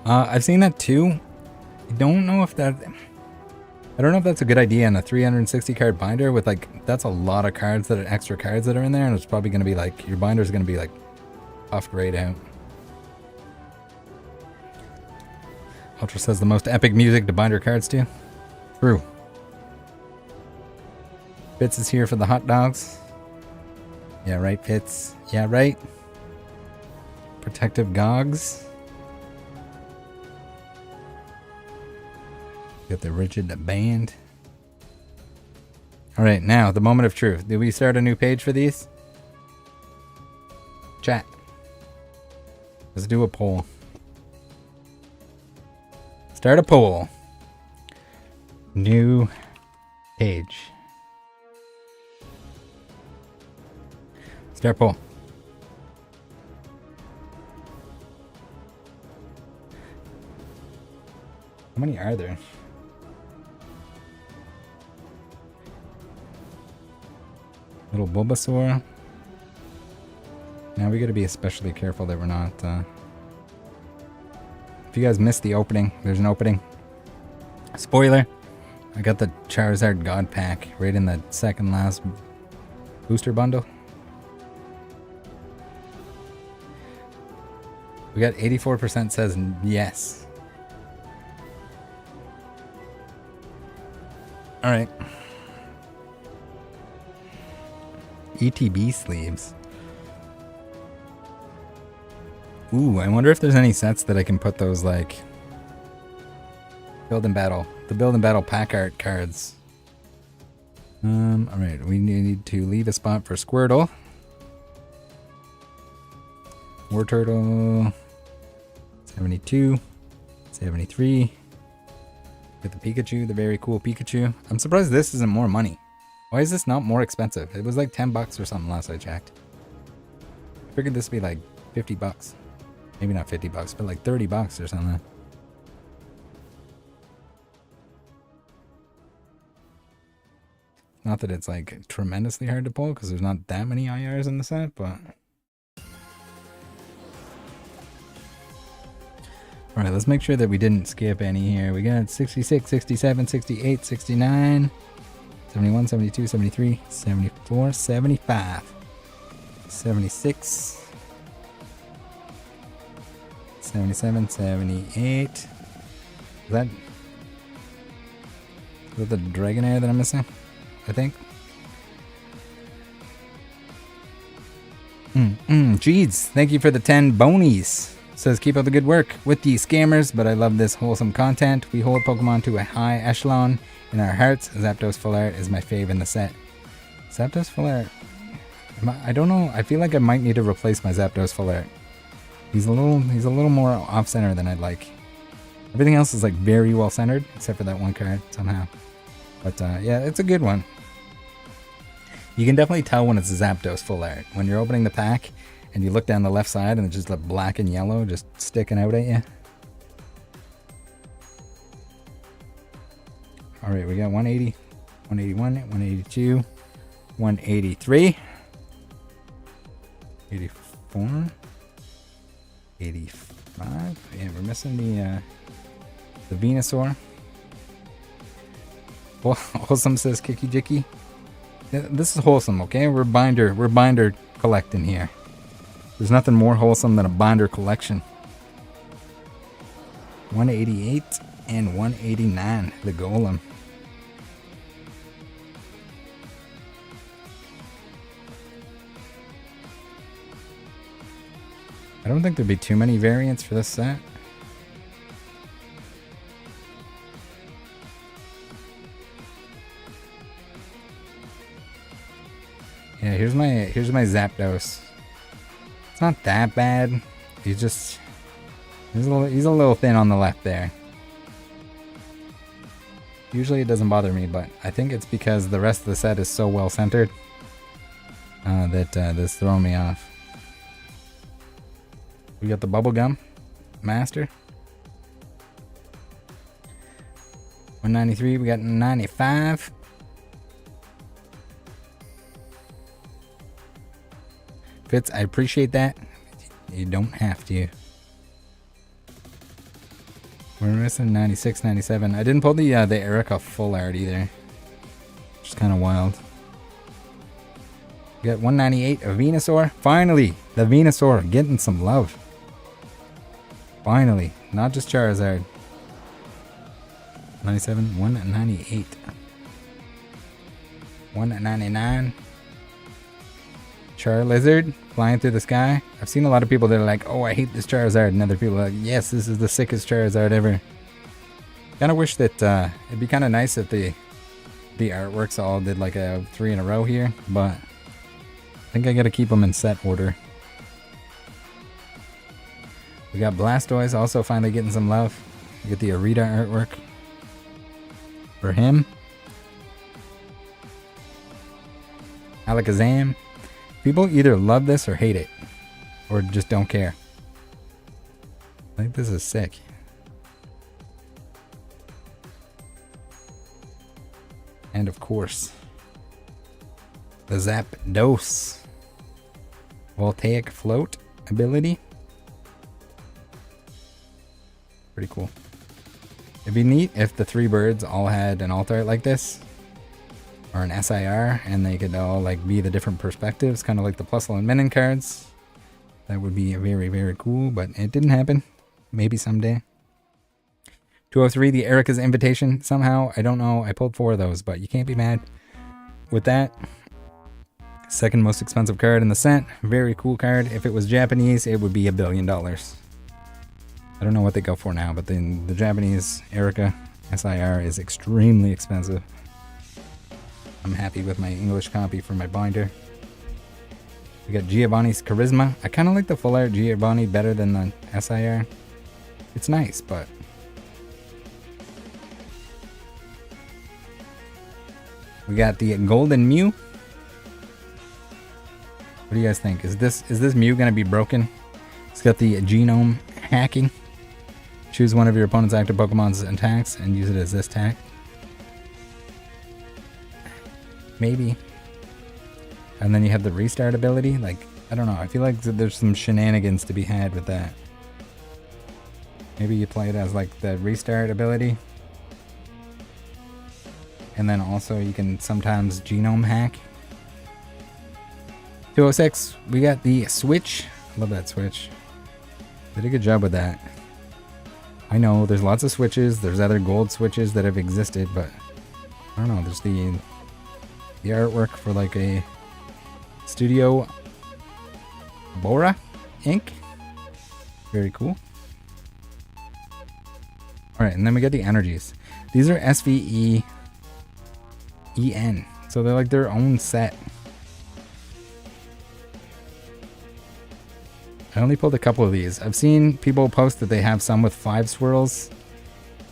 I've seen that too. I don't know if that's a good idea in a 360 card binder with like, that's a lot of cards that are extra cards that are in there, and it's probably going to be like, your binder's going to be like puffed right out. Ultra says the most epic music to binder cards to. True. Fitz is here for the hot dogs. Yeah, right, Fitz. Yeah, right. Protective gogs. Got the rigid band. Alright, now, the moment of truth. Did we start a new page for these? Chat. Let's do a poll. Start a poll. New page. Start poll. How many are there? Little Bulbasaur. Now we gotta be especially careful that we're not, if you guys missed the opening, there's an opening. Spoiler, I got the Charizard God Pack right in the second last booster bundle. We got 84% says yes. Alright. ETB sleeves. Ooh, I wonder if there's any sets that I can put those, like, Build and Battle. The Build and Battle pack art cards. Alright, we need to leave a spot for Squirtle. War Turtle. 72. 73. Get the Pikachu, the very cool Pikachu. I'm surprised this isn't more money. Why is this not more expensive? It was like 10 bucks or something last I checked. I figured this would be like 50 bucks. Maybe not 50 bucks, but like 30 bucks or something. Not that it's like tremendously hard to pull because there's not that many IRs in the set, but... Alright, let's make sure that we didn't skip any here. We got 66, 67, 68, 69, 71, 72, 73, 74, 75, 76, 77, 78. Is that the Dragonair that I'm missing? I think. Jeeds, thank you for the 10 bonies. Says, keep up the good work with these scammers, but I love this wholesome content. We hold Pokemon to a high echelon in our hearts. Zapdos Full Art is my fave in the set. Zapdos Full Art. I don't know. I feel like I might need to replace my Zapdos Full Art. He's a little more off-center than I'd like. Everything else is like very well centered, except for that one card somehow. But yeah, it's a good one. You can definitely tell when it's Zapdos Full Art. When you're opening the pack and you look down the left side and it's just like black and yellow just sticking out at you. Alright, we got 180, 181, 182, 183, 84, 85. Yeah, we're missing the Venusaur. Well, Wholesome says Kiki Jiki. Yeah, this is wholesome, okay? We're binder collecting here. There's nothing more wholesome than a binder collection. 188 and 189, the Golem. I don't think there'd be too many variants for this set. Yeah, here's my Zapdos. It's not that bad. He's a little thin on the left there. Usually it doesn't bother me, but I think it's because the rest of the set is so well centered that that's throwing me off. We got the Bubblegum Master. 193. We got 95. Fitz, I appreciate that. You don't have to. We're missing 96, 97. I didn't pull the Erica Full Art either. Which is kind of wild. We got 198, a Venusaur. Finally, the Venusaur getting some love. Finally, not just Charizard. 97, 198. 199. Charizard flying through the sky. I've seen a lot of people that are like, oh, I hate this Charizard, and other people are like, yes, this is the sickest Charizard ever. Kind of wish that it'd be kind of nice if the artworks all did like a 3 in a row here, but I think I gotta keep them in set order. We got Blastoise also finally getting some love. We get the Arita artwork for him. Alakazam. People either love this or hate it, or just don't care. I think this is sick. And of course, the Zapdos Voltaic Float ability. Pretty cool. It'd be neat if the three birds all had an alt art like this, or an SIR, and they could all like be the different perspectives, kind of like the Plusle and Minin cards. That would be very, very cool, but it didn't happen. Maybe someday. 203, the Erica's Invitation. Somehow, I don't know, I pulled 4 of those, but you can't be mad with that. Second most expensive card in the set. Very cool card. If it was Japanese, it would be $1 billion. I don't know what they go for now, but then the Japanese Erica SIR is extremely expensive. I'm happy with my English copy for my binder. We got Giovanni's Charisma. I kind of like the full art Giovanni better than the SIR. It's nice, but... We got the Golden Mew. What do you guys think? Is this Mew gonna be broken? It's got the genome hacking. Choose one of your opponent's active Pokemon's attacks and use it as this attack. Maybe. And then you have the restart ability. Like, I don't know. I feel like there's some shenanigans to be had with that. Maybe you play it as like the restart ability. And then also you can sometimes genome hack. 206, we got the Switch. I love that Switch. Did a good job with that. I know there's lots of Switches. There's other gold Switches that have existed, but I don't know. There's the artwork for like a Studio Bora ink. Very cool. Alright, and then we got the energies. These are SVE EN. So they're like their own set. I only pulled a couple of these. I've seen people post that they have some with 5 swirls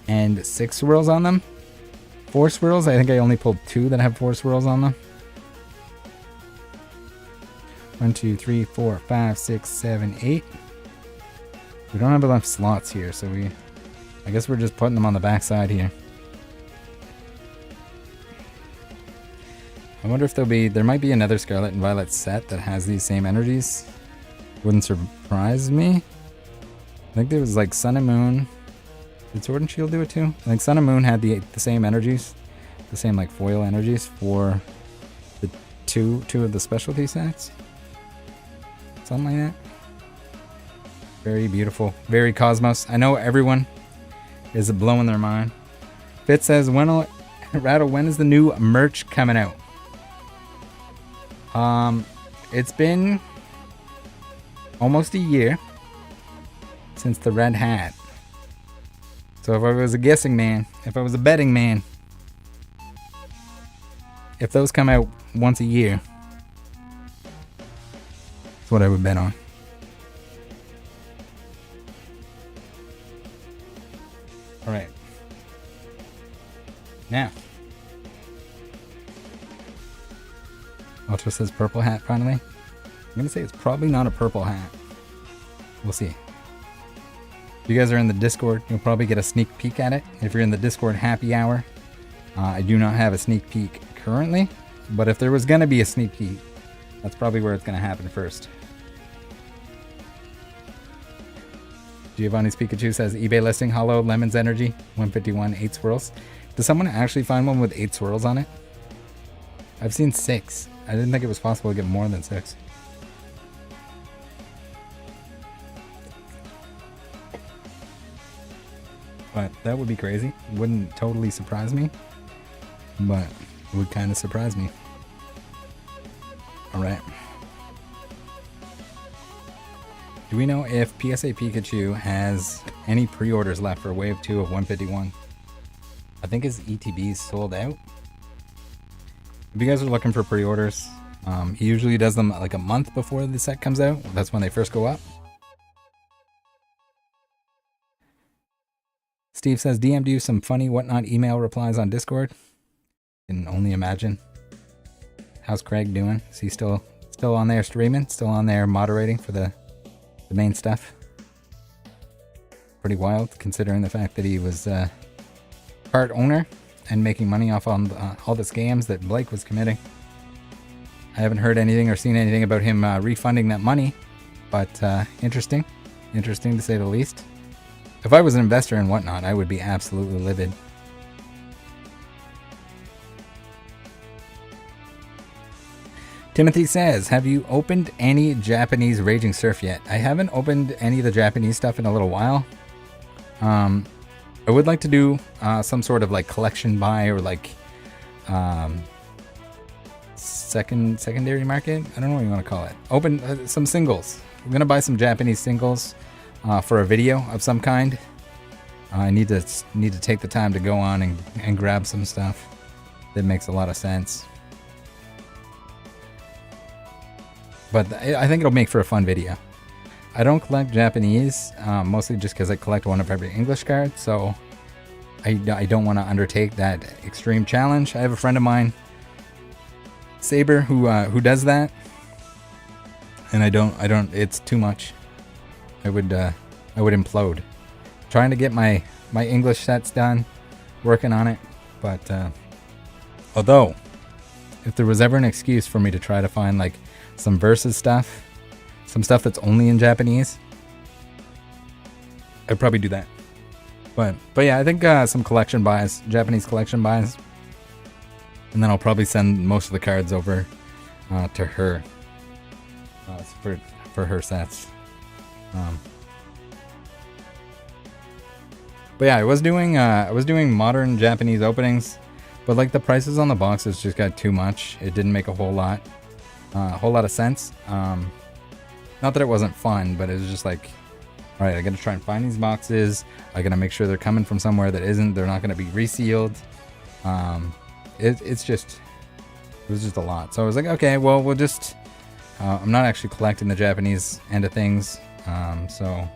and 6 swirls on them. 4 swirls, I think I only pulled 2 that have 4 swirls on them. 1, 2, 3, 4, 5, 6, 7, 8. We don't have enough slots here, so I guess we're just putting them on the back side here. I wonder if there might be another Scarlet and Violet set that has these same energies. Wouldn't surprise me. I think there was like Sun and Moon. Did Sword and Shield do it too? I think Sun and Moon had the same energies, the same like foil energies for the two of the specialty sets. Something like that. Very beautiful, very Cosmos. I know everyone is blowing their mind. Fit says, Rattle, when is the new merch coming out? It's been almost a year since the red hat. So if I was a guessing man, if I was a betting man, if those come out once a year, that's what I would bet on. Alright. Now. Ultra says purple hat finally. I'm gonna say it's probably not a purple hat. We'll see. If you guys are in the Discord, you'll probably get a sneak peek at it. If you're in the Discord happy hour, I do not have a sneak peek currently, but if there was gonna be a sneak peek, that's probably where it's gonna happen first. Giovanni's Pikachu says eBay listing Hollow Lemon's Energy 151 8 swirls. Does someone actually find one with 8 swirls on it? I've seen 6. I didn't think it was possible to get more than 6. But that would be crazy. Wouldn't totally surprise me, but it would kind of surprise me. Alright. Do we know if PSA Pikachu has any pre-orders left for Wave 2 of 151? I think his ETB's sold out. If you guys are looking for pre-orders, he usually does them like a month before the set comes out. That's when they first go up. Steve says, DM'd you some funny whatnot email replies on Discord. Can only imagine. How's Craig doing? Is he still on there streaming? Still on there moderating for the main stuff? Pretty wild, considering the fact that he was part owner and making money off on all the scams that Blake was committing. I haven't heard anything or seen anything about him refunding that money, but interesting to say the least. If I was an investor and whatnot, I would be absolutely livid. Timothy says, have you opened any Japanese Raging Surf yet? I haven't opened any of the Japanese stuff in a little while. I would like to do some sort of like collection buy or like secondary market. I don't know what you want to call it. Open some singles. I'm gonna buy some Japanese singles for a video of some kind. I need to take the time to go on and grab some stuff that makes a lot of sense. But I think it'll make for a fun video. I don't collect Japanese, mostly just because I collect one of every English card, so I don't want to undertake that extreme challenge. I have a friend of mine, Saber, who does that, and I don't. It's too much. I would implode. Trying to get my English sets done, working on it, but although if there was ever an excuse for me to try to find like some versus stuff, some stuff that's only in Japanese, I'd probably do that. But yeah, I think some collection buys, Japanese collection buys, and then I'll probably send most of the cards over to her for her sets. But yeah, I was doing modern Japanese openings, but like the prices on the boxes just got too much. It didn't make a whole lot of sense. Not that it wasn't fun, but it was just like, all right, I gotta try and find these boxes. I gotta make sure they're coming from somewhere that isn't. They're not gonna be resealed. It was just a lot. So I was like, okay, well, we'll just. I'm not actually collecting the Japanese end of things, so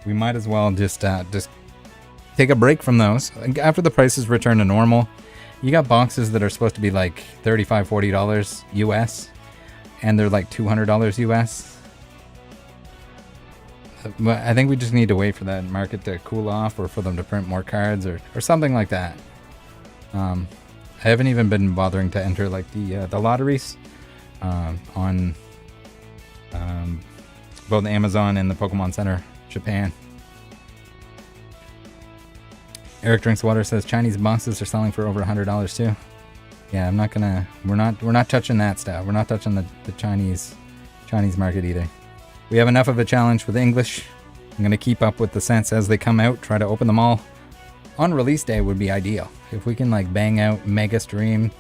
we might as well just take a break from those. After the prices return to normal, you got boxes that are supposed to be like $35, $40 US, and they're like $200 US. But I think we just need to wait for that market to cool off, or for them to print more cards, or something like that. I haven't even been bothering to enter like the lotteries on both Amazon and the Pokemon Center Japan. Eric Drinks Water says Chinese boxes are selling for over $100 too. Yeah, I'm not gonna. We're not touching that stuff. We're not touching the Chinese market either. We have enough of a challenge with English. I'm gonna keep up with the scents as they come out. Try to open them all on release day would be ideal. If we can like bang out Mega Stream,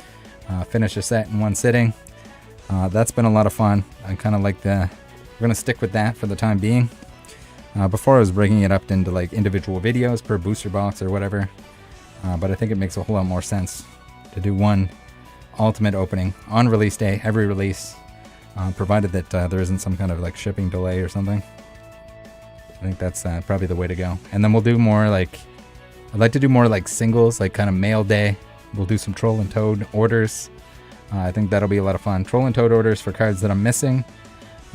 finish a set in one sitting. That's been a lot of fun. I kind of like we're gonna stick with that for the time being. Before I was breaking it up into like individual videos per booster box or whatever, but I think it makes a whole lot more sense to do one ultimate opening on release day, every release, provided that there isn't some kind of like shipping delay or something. I think that's probably the way to go. And then we'll do more like, I'd like to do more like singles, like kind of mail day. We'll do some Troll and Toad orders. I think that'll be a lot of fun. Troll and Toad orders for cards that I'm missing,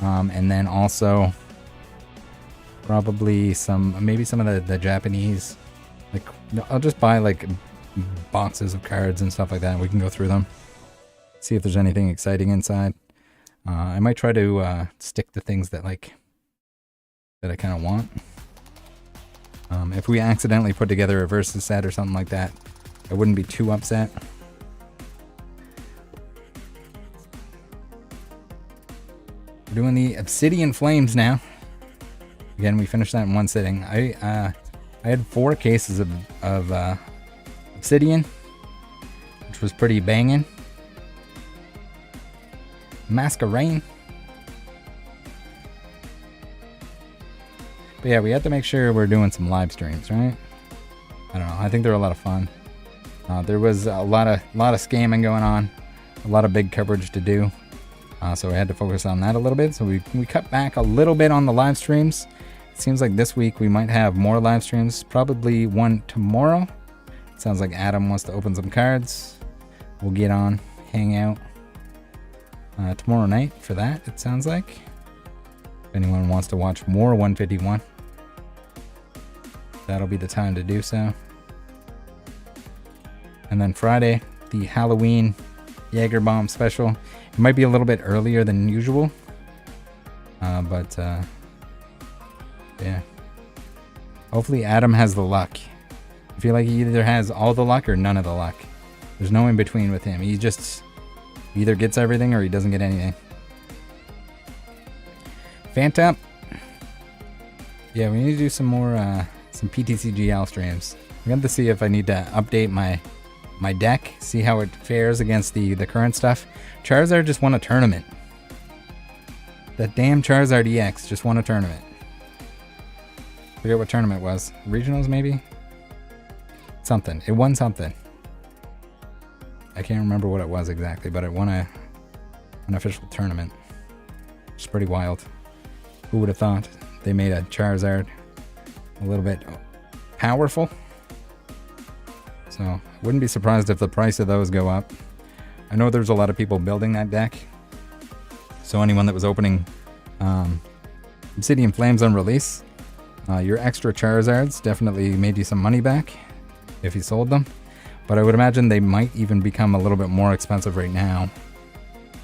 and then also probably maybe some of the Japanese, like I'll just buy like boxes of cards and stuff like that, and we can go through them, see if there's anything exciting inside. I might try to stick to things that I kind of want. If we accidentally put together a versus set or something like that, I wouldn't be too upset. We're doing the Obsidian Flames now. Again, we finished that in one sitting. I had 4 cases of Obsidian, which was pretty banging. Masquerain. But yeah, we have to make sure we're doing some live streams, right? I don't know. I think they're a lot of fun. There was a lot of scamming going on, a lot of big coverage to do. So we had to focus on that a little bit. So we cut back a little bit on the live streams. It seems like this week we might have more live streams, probably one tomorrow. It sounds like Adam wants to open some cards. We'll get on, hang out tomorrow night for that, it sounds like. If anyone wants to watch more 151, that'll be the time to do so. And then Friday, the Halloween Jaeger Bomb special. It might be a little bit earlier than usual, but yeah, Hopefully Adam has the luck. I feel like he either has all the luck or none of the luck. There's no in between with him. He just either gets everything or he doesn't get anything. Phantom. Yeah, we need to do some more some PTCGL streams. I'm going to see if I need to update my deck, see how it fares against the current stuff. Charizard just won a tournament. That damn Charizard EX just won a tournament. Forget what tournament it was. Regionals maybe? Something. It won something. I can't remember what it was exactly, but it won an official tournament. It's pretty wild. Who would have thought they made a Charizard a little bit powerful? So I wouldn't be surprised if the price of those go up. I know there's a lot of people building that deck. So anyone that was opening Obsidian Flames on release, your extra Charizards definitely made you some money back if you sold them. But I would imagine they might even become a little bit more expensive right now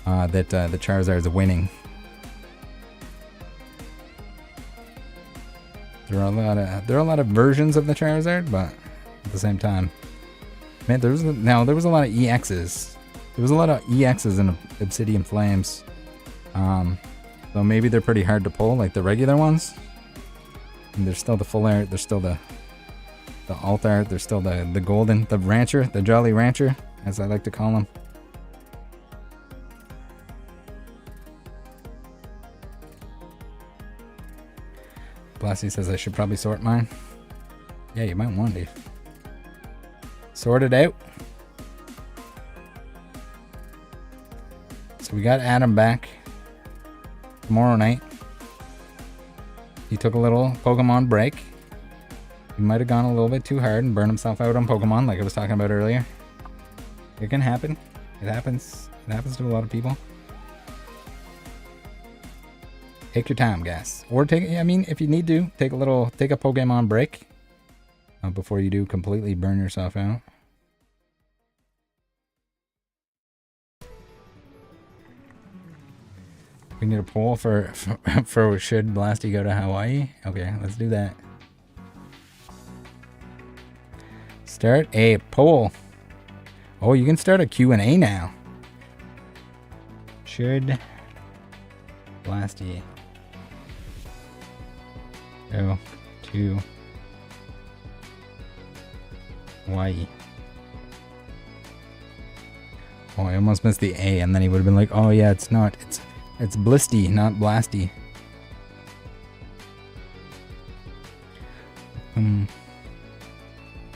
that the Charizard's winning. There are a lot of versions of the Charizard, but at the same time, man, there was a lot of EXs. There was a lot of EXs in Obsidian Flames. So maybe they're pretty hard to pull, like the regular ones. And there's still the full art. There's still the alt art. There's still the golden, the rancher, the Jolly Rancher, as I like to call him. Blasty says I should probably sort mine. Yeah, you might want to. Sort it out. So we got Adam back tomorrow night. He took a little Pokemon break. He might have gone a little bit too hard and burned himself out on Pokemon like I was talking about earlier. It can happen. It happens. It happens to a lot of people. Take your time, guys. Or I mean, if you need to, take a Pokemon break before you do completely burn yourself out. We need a poll for should Blasty go to Hawaii? Okay, let's do that. Start a poll. Oh, you can start a Q&A now. Should Blasty go to Hawaii? Oh, I almost missed the A, and then he would have been like, oh yeah, it's not. It's Blisty, not Blasty.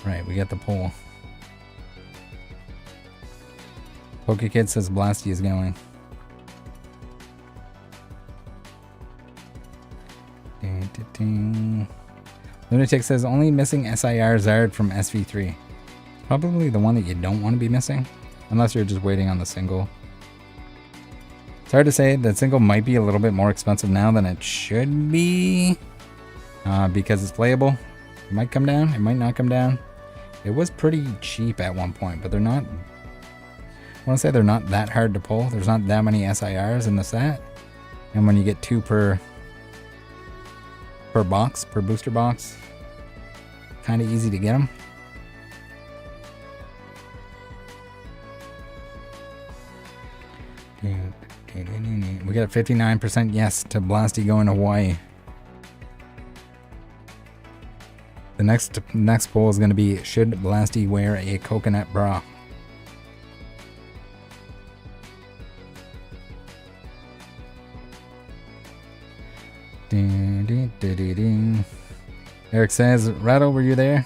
Right, we got the poll. PokeKid says Blasty is going. Lunatic says only missing SIR Zard from SV3. Probably the one that you don't want to be missing, unless you're just waiting on the single. It's hard to say. That single might be a little bit more expensive now than it should be because it's playable. It might come down. It might not come down. It was pretty cheap at one point, but they're not. I want to say they're not that hard to pull. There's not that many SIRs in the set, and when you get 2 per box, per booster box, kind of easy to get them. We got a 59% yes to Blasty going to Hawaii. The next poll is going to be, should Blasty wear a coconut bra? Eric says, Rattle, were you there?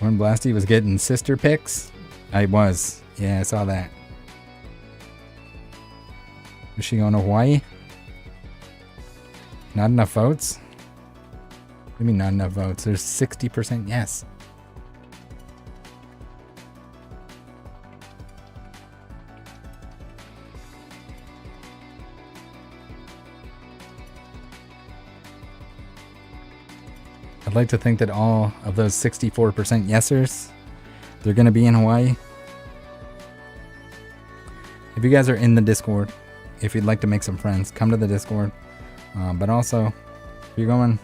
When Blasty was getting sister pics? I was. Yeah, I saw that. Is she going to Hawaii? Not enough votes? What do you mean not enough votes? There's 60% yes. I'd like to think that all of those 64% yesers, they're going to be in Hawaii. If you guys are in the Discord, if you'd like to make some friends, come to the Discord. But also, if you're going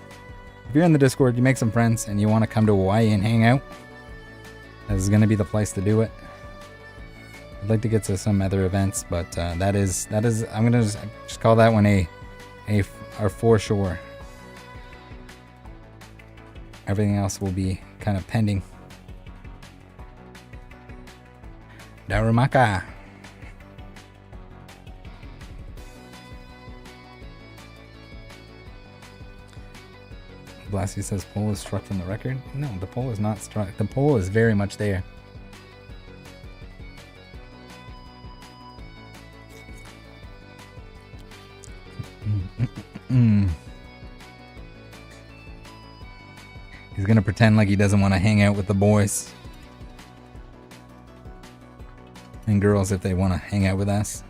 if you're in the Discord, you make some friends, and you want to come to Hawaii and hang out, this is going to be the place to do it. I'd like to get to some other events, but that is I'm gonna just call that one our for sure. Everything else will be kind of pending. Darumaka. Blasty says pole is struck from the record. No, the pole is not struck. The pole is very much there. He's gonna pretend like he doesn't want to hang out with the boys and girls if they want to hang out with us.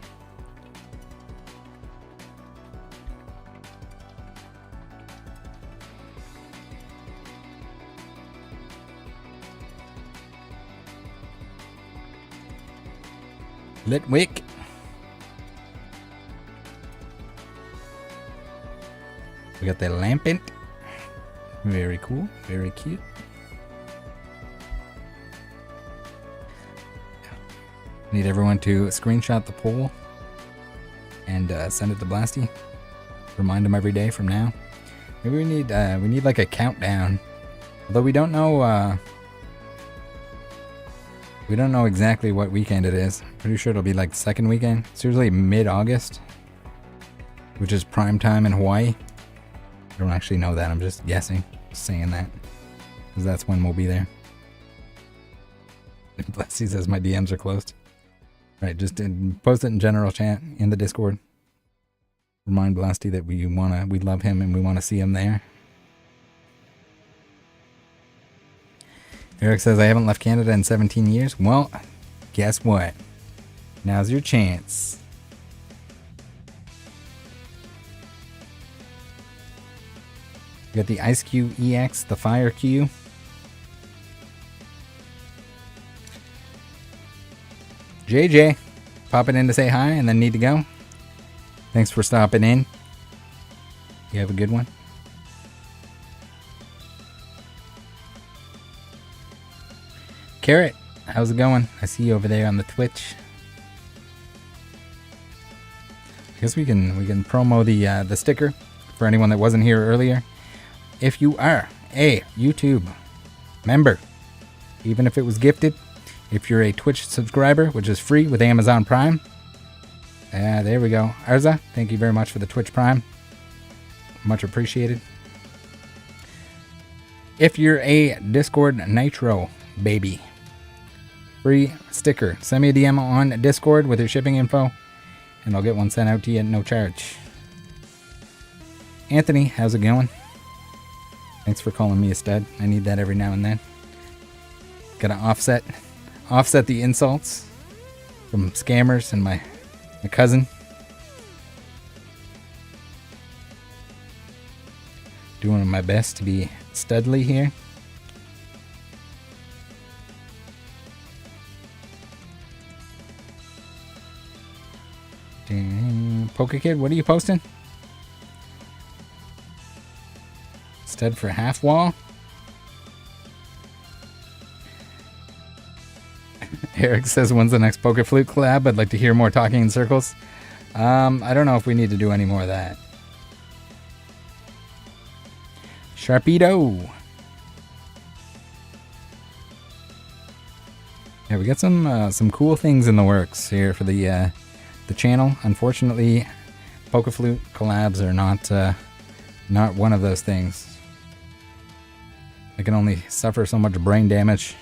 Litwick. We got the lampent. Very cool. Very cute. Need everyone to screenshot the poll and send it to Blasty. Remind him every day from now. Maybe we need like a countdown. Although we don't know exactly what weekend it is. Pretty sure it'll be like the second weekend. It's usually mid-August, which is prime time in Hawaii. I don't actually know that. I'm just guessing, saying that, because that's when we'll be there. Blasty says my DMs are closed. Right, just post it in general chat in the Discord. Remind Blasty that we love him and we want to see him there. Eric says I haven't left Canada in 17 years. Well, guess what? Now's your chance. You got the Ice Q EX, the Fire Q. JJ, popping in to say hi and then need to go. Thanks for stopping in. You have a good one. Carrot, how's it going? I see you over there on the Twitch. I guess we can promo the sticker for anyone that wasn't here earlier. If you are a YouTube member, even if it was gifted, if you're a Twitch subscriber, which is free with Amazon Prime, there we go. Arza, thank you very much for the Twitch Prime. Much appreciated. If you're a Discord Nitro baby, free sticker. Send me a DM on Discord with your shipping info, and I'll get one sent out to you at no charge. Anthony, how's it going? Thanks for calling me a stud. I need that every now and then. Gotta offset the insults from scammers and my cousin. Doing my best to be studly here. Pokekid, what are you posting? Stud for half wall. Eric says, when's the next Pokeflute collab? I'd like to hear more talking in circles. I don't know if we need to do any more of that. Sharpedo. Yeah, we got some cool things in the works here for the channel. Unfortunately, Pokeflute collabs are not one of those things. I can only suffer so much brain damage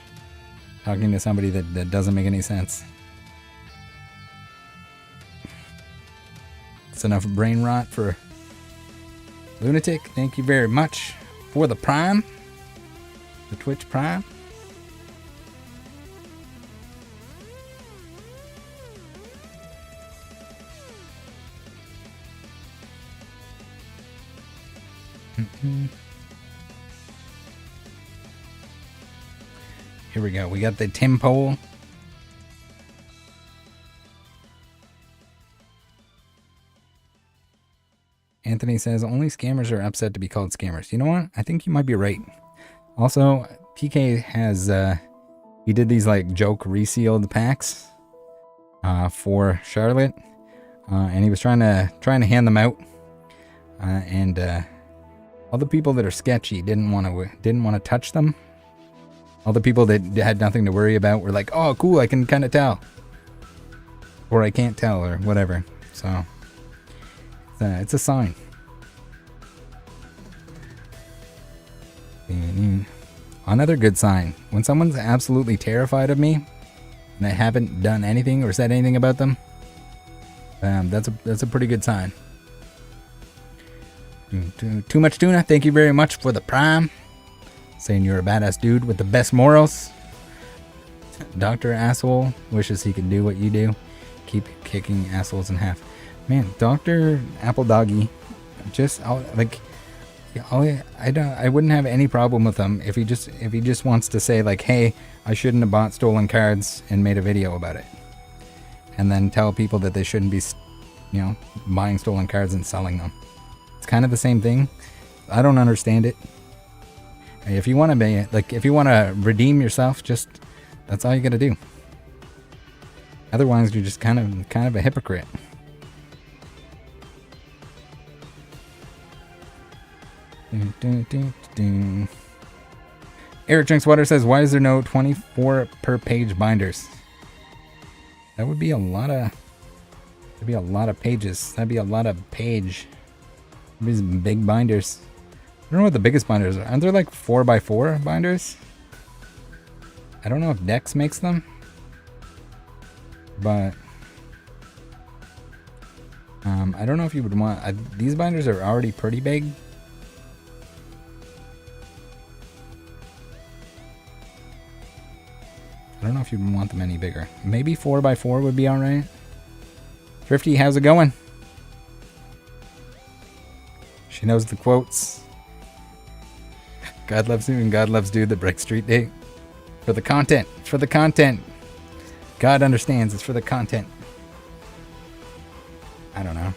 talking to somebody that doesn't make any sense. It's enough brain rot for Lunatic. Thank you very much for the Prime, the Twitch Prime. Here we go. We got the Tim pole. Anthony says, only scammers are upset to be called scammers. You know what? I think you might be right. Also, PK has, he did these like joke resealed packs for Charlotte. And he was trying to hand them out. And all the people that are sketchy didn't want to touch them. All the people that had nothing to worry about were like, oh, cool, I can kind of tell. Or I can't tell, or whatever. So, it's a sign. Another good sign. When someone's absolutely terrified of me, and I haven't done anything or said anything about them, that's a pretty good sign. Too much tuna, thank you very much for the prime. Saying you're a badass dude with the best morals. Dr. Asshole wishes he could do what you do. Keep kicking assholes in half. Man, Dr. Apple Doggy, I wouldn't have any problem with him if he just wants to say like, hey, I shouldn't have bought stolen cards and made a video about it. And then tell people that they shouldn't be, buying stolen cards and selling them. It's kind of the same thing. I don't understand it. If you want to be if you want to redeem yourself, that's all you got to do. Otherwise, you're just kind of a hypocrite. Eric Drinks Water says, why is there no 24 per page binders? That would be a lot of. That'd be a lot of pages. That'd be a lot of page. These big binders. I don't know what the biggest binders are. Aren't there like 4x4 binders? I don't know if Dex makes them. But I don't know if you would want... these binders are already pretty big. I don't know if you'd want them any bigger. Maybe 4x4 would be alright. Thrifty, how's it going? She knows the quotes. God loves you and God loves dude that breaks street date. For the content. It's for the content. God understands. It's for the content. I don't know.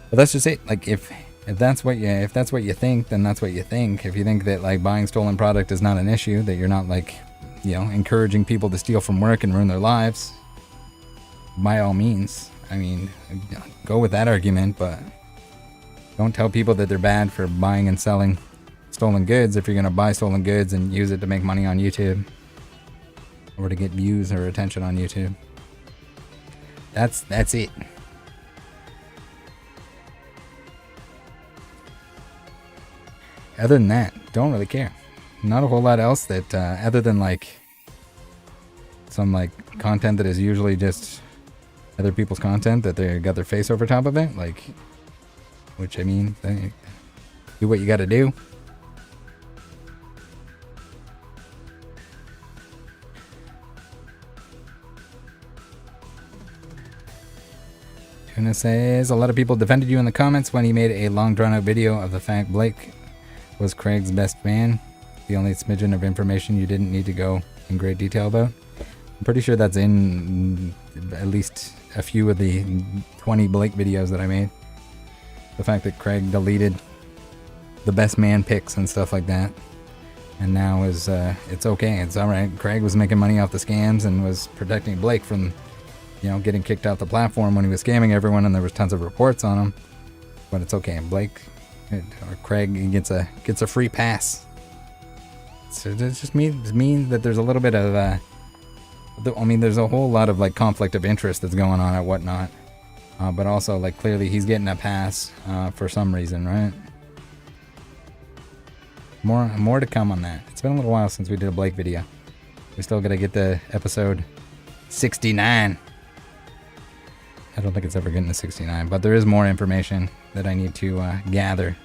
But that's just it. Like if that's what you think, then that's what you think. If you think that like buying stolen product is not an issue, that you're not like, encouraging people to steal from work and ruin their lives, by all means. I mean, go with that argument, but don't tell people that they're bad for buying and selling stolen goods if you're going to buy stolen goods and use it to make money on YouTube or to get views or attention on YouTube. That's it. Other than that, don't really care. Not a whole lot else that other than like some like content that is usually just other people's content that they got their face over top of it, like, which I mean, they do what you got to do. Tuna says, a lot of people defended you in the comments when he made a long drawn out video of the fact Blake was Craig's best fan. The only smidgen of information you didn't need to go in great detail about. I'm pretty sure that's in at least a few of the 20 Blake videos that I made. The fact that Craig deleted the best man picks and stuff like that. And now is it's okay. It's alright. Craig was making money off the scams and was protecting Blake from, getting kicked off the platform when he was scamming everyone, and there was tons of reports on him. But it's okay. Blake or Craig gets a free pass. So it just means that there's a little bit of there's a whole lot of like conflict of interest that's going on and whatnot. But also like clearly he's getting a pass for some reason, right? More to come on that. It's been a little while since we did a Blake video. We still gotta get to episode 69. I don't think it's ever getting to 69, but there is more information that I need to gather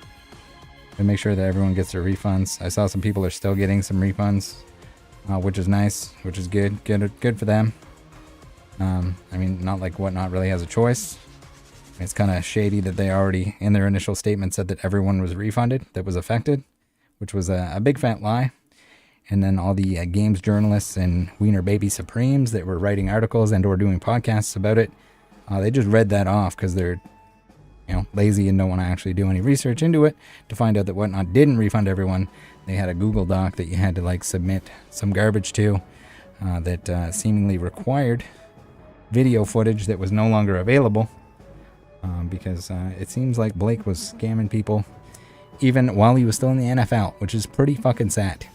and make sure that everyone gets their refunds. I saw some people are still getting some refunds, which is nice, which is good for them. I mean, not like Whatnot really has a choice. It's kind of shady that they already, in their initial statement, said that everyone was refunded that was affected, which was a big fat lie. And then all the games journalists and Wiener Baby Supremes that were writing articles and or doing podcasts about it, they just read that off because they're lazy and don't want to actually do any research into it to find out that Whatnot didn't refund everyone. They had a Google Doc that you had to like submit some garbage to that seemingly required video footage that was no longer available because it seems like Blake was scamming people even while he was still in the NFL, which is pretty fucking sad.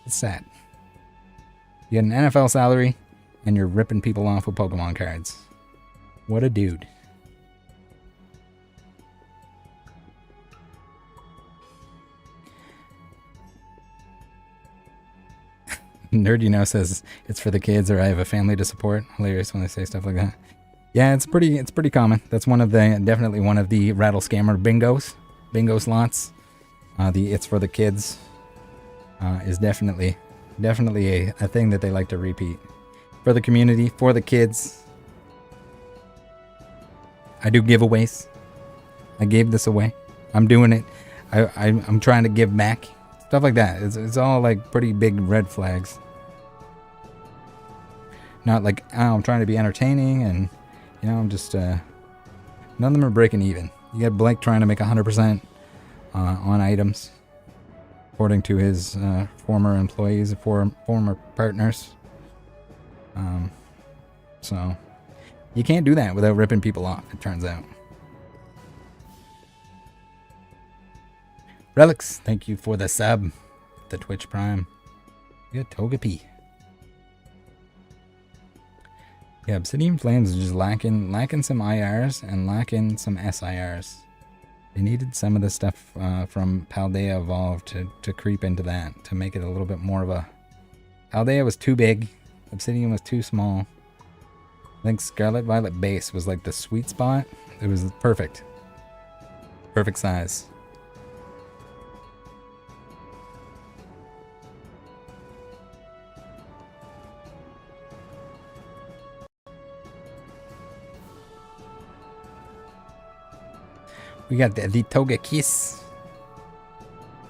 It's sad. You get an NFL salary and you're ripping people off with Pokemon cards. What a dude. Nerdy says it's for the kids, or I have a family to support. Hilarious when they say stuff like that. Yeah, it's pretty common. That's definitely one of the Rattle Scammer bingo slots. The it's for the kids is definitely a thing that they like to repeat. For the community, for the kids. I do giveaways. I gave this away. I'm doing it. I'm trying to give back. Stuff like that. It's all like pretty big red flags. Not like, oh, I'm trying to be entertaining and, I'm just, none of them are breaking even. You got Blake trying to make 100% on items, according to his former employees, former partners. So, you can't do that without ripping people off, it turns out. Relics, thank you for the sub, the Twitch Prime. You got Togepi. Yeah, Obsidian Flames is just lacking some IRs and lacking some SIRs. They needed some of the stuff from Paldea Evolve to creep into that, to make it a little bit more of a... Paldea was too big, Obsidian was too small. I think Scarlet Violet base was like the sweet spot. It was perfect. Perfect size. We got the Togekiss.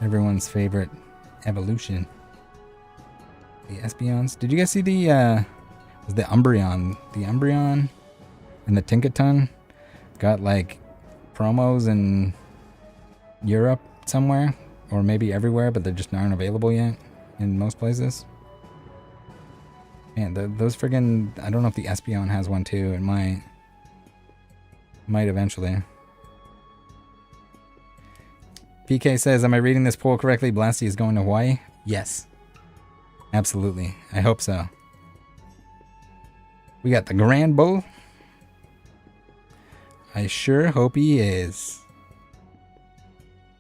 Everyone's favorite evolution. The Espeons. Did you guys see the Umbreon? The Umbreon and the Tinkaton got like promos in Europe somewhere, or maybe everywhere, but they just aren't available yet in most places. Man, those friggin', I don't know if the Espeon has one too. It might eventually. PK says, am I reading this poll correctly? Blasty is going to Hawaii? Yes. Absolutely. I hope so. We got the Grand Bull. I sure hope he is.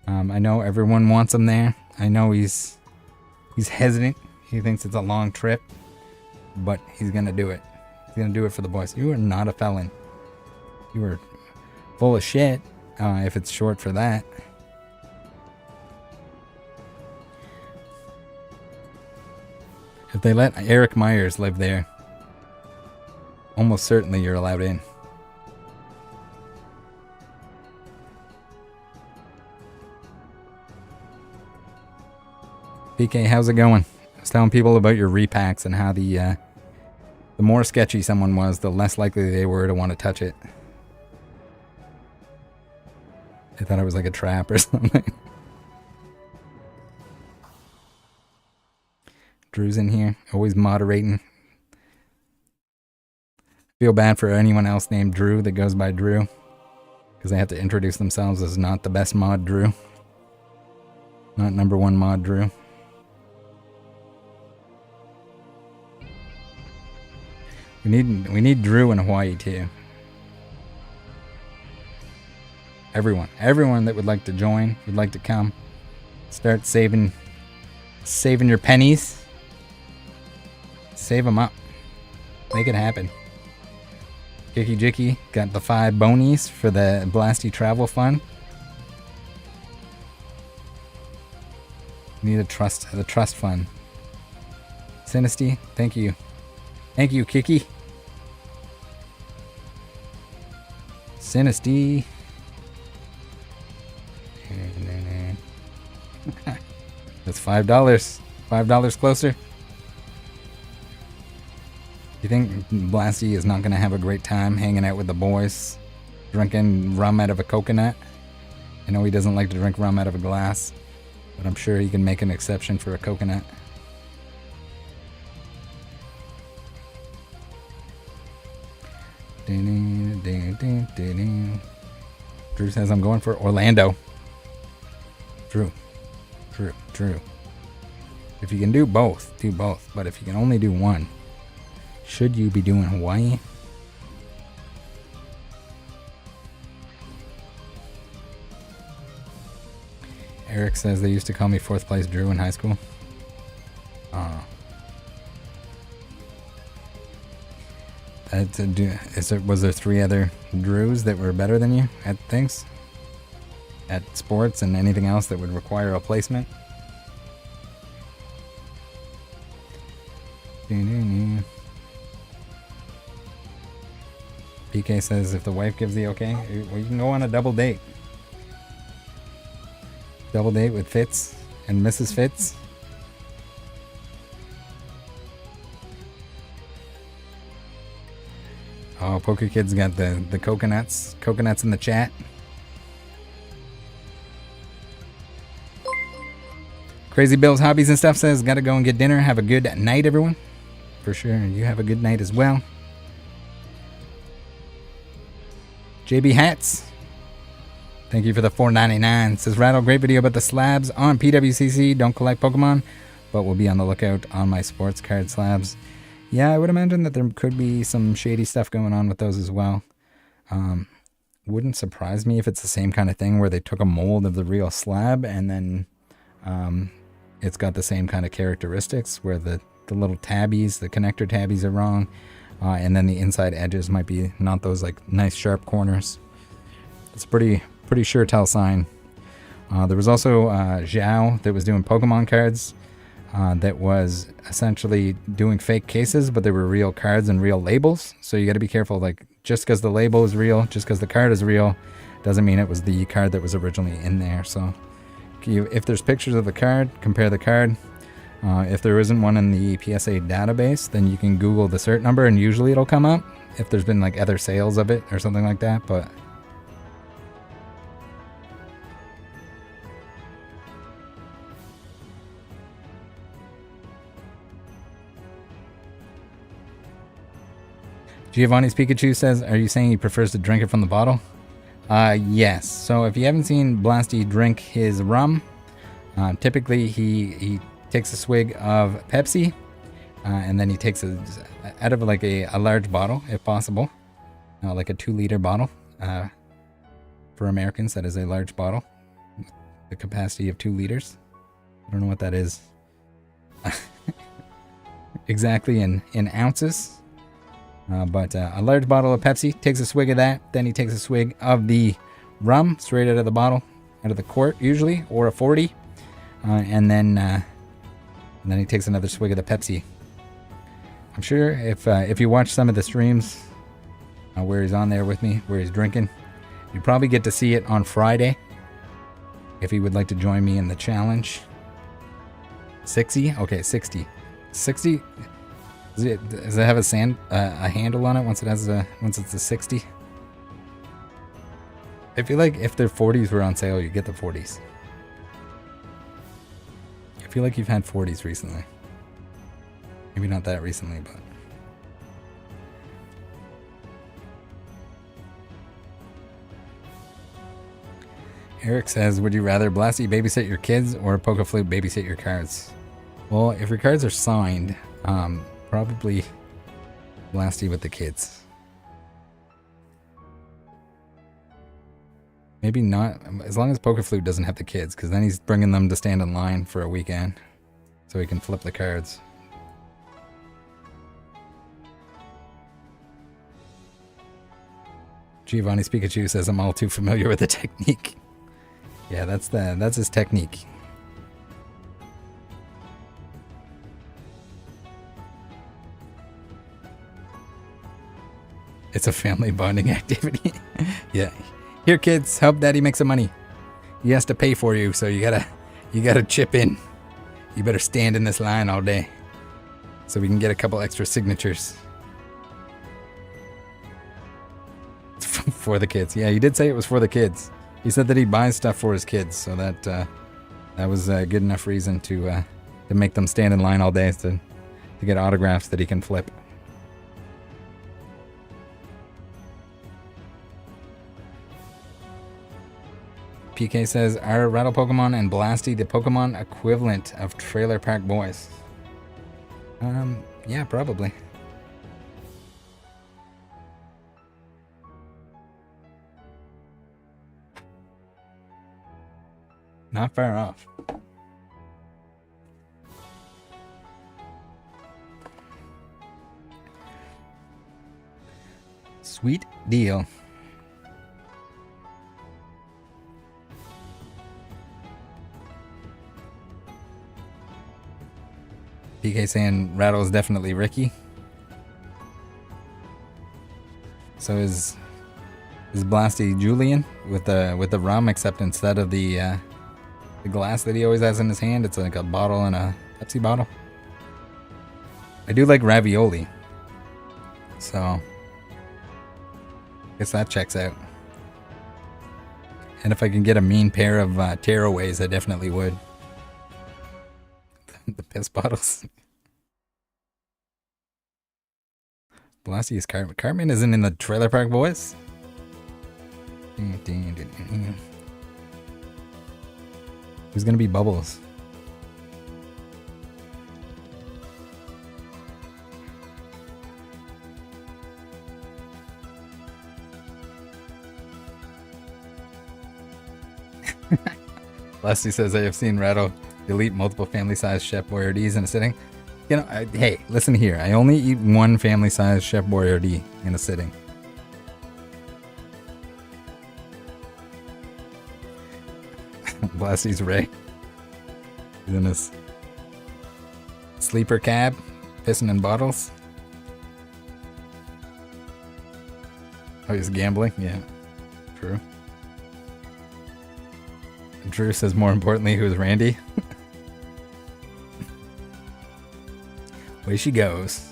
I know everyone wants him there. I know he's hesitant. He thinks it's a long trip. But he's going to do it. He's going to do it for the boys. You are not a felon. You are full of shit, if it's short for that. If they let Eric Myers live there, almost certainly you're allowed in. PK, how's it going? I was telling people about your repacks and how the more sketchy someone was, the less likely they were to want to touch it. They thought it was like a trap or something. Drew's in here, always moderating. Feel bad for anyone else named Drew that goes by Drew, because they have to introduce themselves as not the best mod Drew. Not number one mod Drew. We need Drew in Hawaii too. Everyone that would like to join, would like to come, start saving your pennies. Save them up. Make it happen. Kicky Jicky got the 5 bonies for the Blasty Travel Fund. Need the trust fund. Sinisty, thank you. Thank you, Kiki. Sinisty. That's $5. $5 closer. You think Blasty is not going to have a great time hanging out with the boys drinking rum out of a coconut. I know he doesn't like to drink rum out of a glass, but I'm sure he can make an exception for a coconut. Drew says I'm going for Orlando. Drew. If you can do both, do both. But if you can only do one, should you be doing Hawaii? Eric says they used to call me 4th place Drew in high school. Was there 3 other Drews that were better than you at things? At sports and anything else that would require a placement? PK says if the wife gives the okay, well, you can go on a double date. Double date with Fitz and Mrs. Fitz. Oh, Poker Kid's got the coconuts. Coconuts in the chat. Crazy Bill's Hobbies and Stuff says, gotta go and get dinner. Have a good night, everyone. For sure. You have a good night as well. JB Hats. Thank you for the $4.99. Says Rattle, great video about the slabs on PWCC. Don't collect Pokemon, but we'll be on the lookout on my sports card slabs. Yeah, I would imagine that there could be some shady stuff going on with those as well. Wouldn't surprise me if it's the same kind of thing where they took a mold of the real slab and then it's got the same kind of characteristics where the little tabbies, the connector tabbies are wrong, and then the inside edges might be not those like nice sharp corners. It's a pretty sure tell sign. There was also Xiao that was doing Pokemon cards. That was essentially doing fake cases, but they were real cards and real labels. So you got to be careful. Like, just because the label is real, just because the card is real, doesn't mean it was the card that was originally in there. So if there's pictures of the card, compare the card. If there isn't one in the PSA database, then you can Google the cert number and usually it'll come up if there's been like other sales of it or something like that. But Giovanni's Pikachu says, are you saying he prefers to drink it from the bottle? Yes. So if you haven't seen Blasty drink his rum, typically he takes a swig of Pepsi, and then he takes out of like a large bottle, if possible, like a 2-liter bottle. For Americans, that is a large bottle, the capacity of 2 liters. I don't know what that is exactly in ounces. But a large bottle of Pepsi, takes a swig of that, then he takes a swig of the rum straight out of the bottle, out of the quart usually, or a 40, and then he takes another swig of the Pepsi. I'm sure if you watch some of the streams where he's on there with me, where he's drinking, you probably get to see it on Friday. If he would like to join me in the challenge. 60? Okay, 60. 60. Does it have a handle on it once it's a 60? I feel like if their 40s were on sale, you get the 40s. I feel like you've had 40s recently. Maybe not that recently, but Eric says, would you rather Blasty babysit your kids or Pokeflute babysit your cards? Well, if your cards are signed, probably Blasty with the kids. Maybe not, as long as Pokeflute doesn't have the kids, because then he's bringing them to stand in line for a weekend so he can flip the cards. Giovanni's Pikachu says I'm all too familiar with the technique. Yeah, that's his technique. It's a family bonding activity. Yeah. Here, kids, help daddy make some money. He has to pay for you, so you gotta chip in. You better stand in this line all day so we can get a couple extra signatures. for the kids. Yeah, he did say it was for the kids. He said that he buys stuff for his kids, so that was a good enough reason to make them stand in line all day to get autographs that he can flip. PK says, are Rattle Pokemon and Blasty the Pokemon equivalent of Trailer Park Boys? Yeah, probably. Not far off. Sweet deal. PK saying Rattle is definitely Ricky. So is Blasty Julian with the rum, except instead of the glass that he always has in his hand, it's like a bottle and a Pepsi bottle. I do like ravioli, so I guess that checks out. And if I can get a mean pair of tearaways, I definitely would. The piss bottles. Blasty is Cartman. Cartman isn't in the Trailer Park Boys. Who's gonna be Bubbles? Blasty says, I have seen Rattle delete multiple family-sized Chef Boyardees in a sitting. You know, hey, listen here. I only eat one family-sized Chef Boyardee in a sitting. Blasty's Ray. He's in his sleeper cab, pissing in bottles. Oh, he's gambling? Yeah, true. Drew says, more importantly, who's Randy? Way she goes.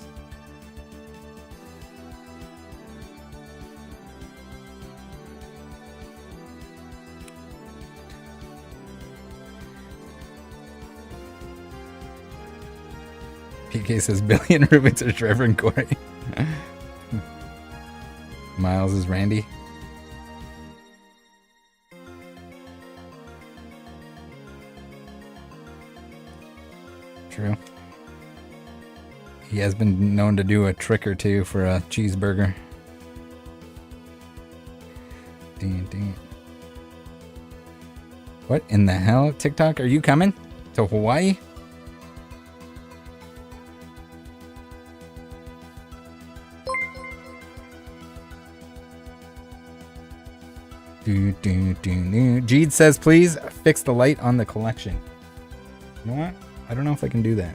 PK says, Billy and Rubens are Trevor and Corey. Miles is Randy. True. He has been known to do a trick or two for a cheeseburger. What in the hell? TikTok, are you coming to Hawaii? Jeed says, please fix the light on the collection. You know what? I don't know if I can do that.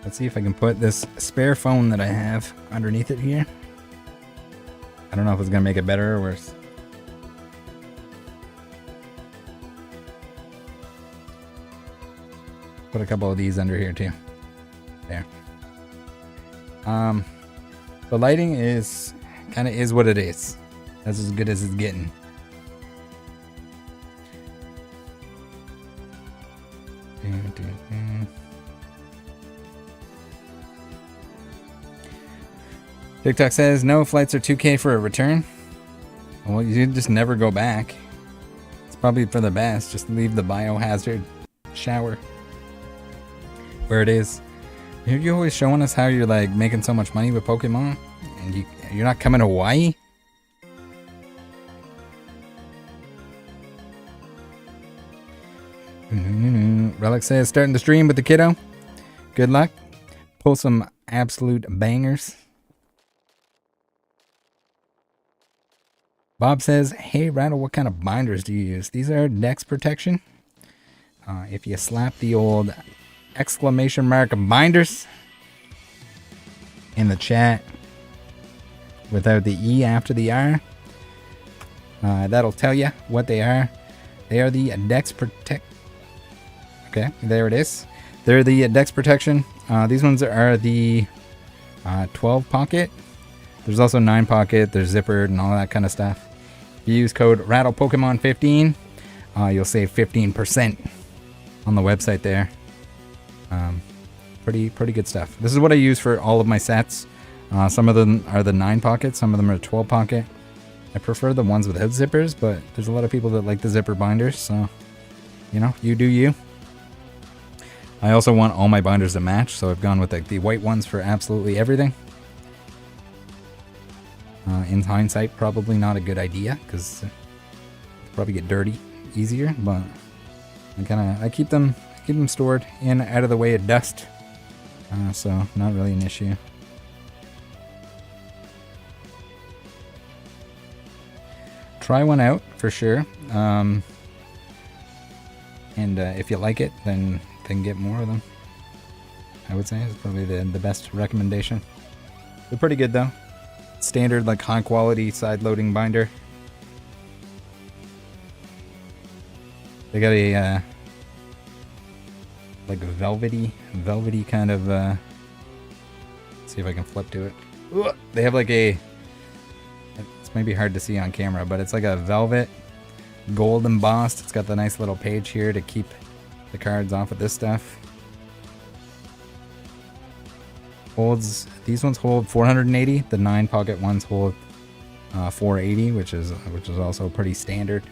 Let's see if I can put this spare phone that I have underneath it here. I don't know if it's going to make it better or worse. Put a couple of these under here too. There. The lighting is kind of is what it is. That's as good as it's getting. TikTok says, no flights are 2K for a return. Well, you just never go back. It's probably for the best. Just leave the biohazard shower where it is. You're always showing us how you're like making so much money with Pokemon, and you're not coming to Hawaii? Relic says, starting the stream with the kiddo. Good luck. Pull some absolute bangers. Bob says, hey Rattle, what kind of binders do you use? These are Dex protection. If you slap the old exclamation mark binders in the chat without the E after the R, that'll tell you what they are. They are the Dex Protect. Okay, there it is. They're the Dex Protection. These ones are the 12 pocket. There's also 9 pocket, there's zippered and all that kind of stuff. If you use code Rattle Pokemon 15, you'll save 15% on the website there. Pretty good stuff. This is what I use for all of my sets. Some of them are the 9 pocket, some of them are 12 pocket. I prefer the ones without zippers, but there's a lot of people that like the zipper binders, so you know, you do you. I also want all my binders to match, so I've gone with like the white ones for absolutely everything. In hindsight, probably not a good idea because probably get dirty easier, but I keep them stored in out of the way of dust, so not really an issue. Try one out for sure, and if you like it, then get more of them. I would say is probably the best recommendation. They're pretty good though. Standard like high quality side loading binder. They got a like a velvety kind of. Let's see if I can flip to it. Ugh. They have like a. It's maybe hard to see on camera, but it's like a velvet gold embossed. It's got the nice little page here to keep the cards off of this stuff. Holds, these ones hold 480. The 9 pocket ones hold 480, which is also pretty standard.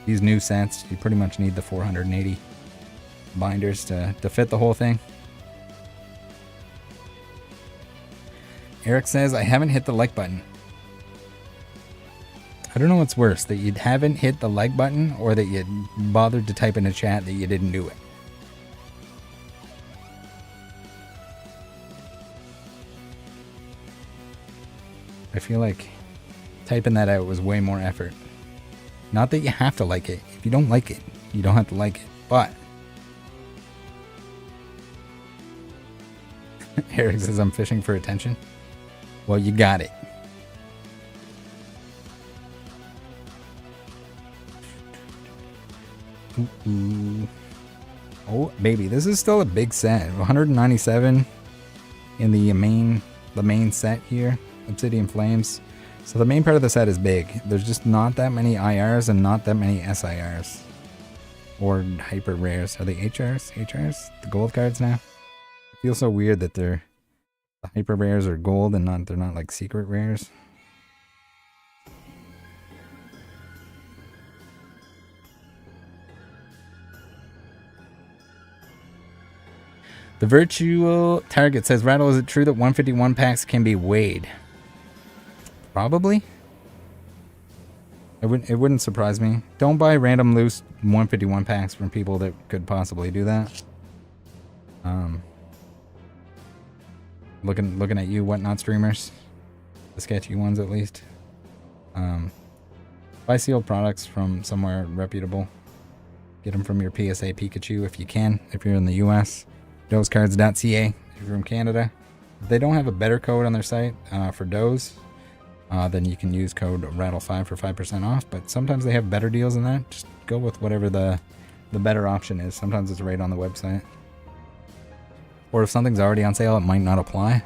These new sets, you pretty much need the 480 binders to fit the whole thing. Eric says, I haven't hit the like button. I don't know what's worse, that you haven't hit the like button or that you bothered to type in a chat that you didn't do it. I feel like typing that out was way more effort. Not that you have to like it. If you don't like it, you don't have to like it. But Eric says, I'm fishing for attention. Well, you got it. Ooh. Oh, baby, this is still a big set. 197 in the main set here. Obsidian Flames. So the main part of the set is big. There's just not that many IRs and not that many SIRs. Or hyper rares. Are they HRs? HRs? The gold cards now? It feels so weird that the hyper rares are gold and they're not like secret rares. The virtual target says, Rattle, is it true that 151 packs can be weighed? Probably. It wouldn't surprise me. Don't buy random loose 151 packs from people that could possibly do that. Looking at you, whatnot streamers, the sketchy ones at least. Buy sealed products from somewhere reputable. Get them from your PSA Pikachu if you can. If you're in the US, dozecards.ca. If you're from Canada, if they don't have a better code on their site for Doze. Then you can use code RATTLE5 for 5% off. But sometimes they have better deals than that. Just go with whatever the better option is. Sometimes it's right on the website. Or if something's already on sale, it might not apply.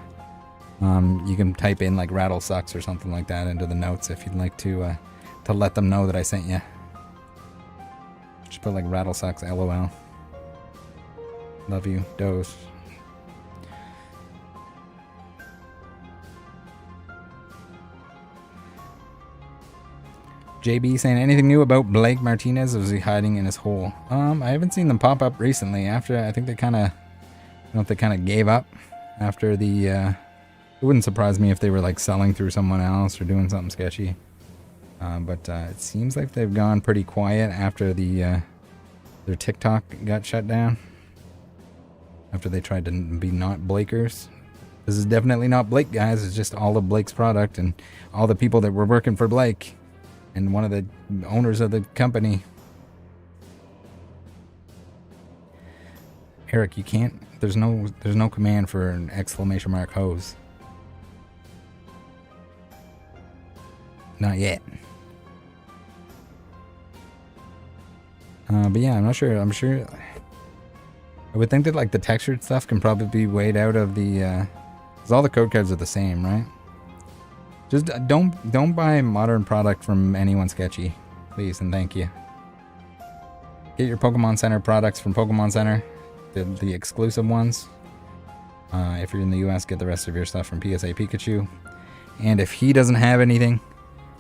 You can type in like Rattle Sucks or something like that into the notes if you'd like to let them know that I sent you. Just put like Rattle Sucks LOL. Love you, Doze. JB saying, anything new about Blake Martinez, or is he hiding in his hole? I haven't seen them pop up recently. After, I think they kind of, I don't know if they kind of gave up after the, it wouldn't surprise me if they were like selling through someone else or doing something sketchy. But it seems like they've gone pretty quiet after their TikTok got shut down. After they tried to be not Blakers. This is definitely not Blake, guys. It's just all of Blake's product and all the people that were working for Blake. And one of the owners of the company. Eric, you can't. There's no command for an exclamation mark hose. Not yet. But yeah, I'm not sure. I'm sure. I would think that like the textured stuff can probably be weighed out of the Because all the code cards are the same, right? Just don't buy modern product from anyone sketchy. Please and thank you. Get your Pokemon Center products from Pokemon Center. The exclusive ones. If you're in the US, get the rest of your stuff from PSA Pikachu. And if he doesn't have anything,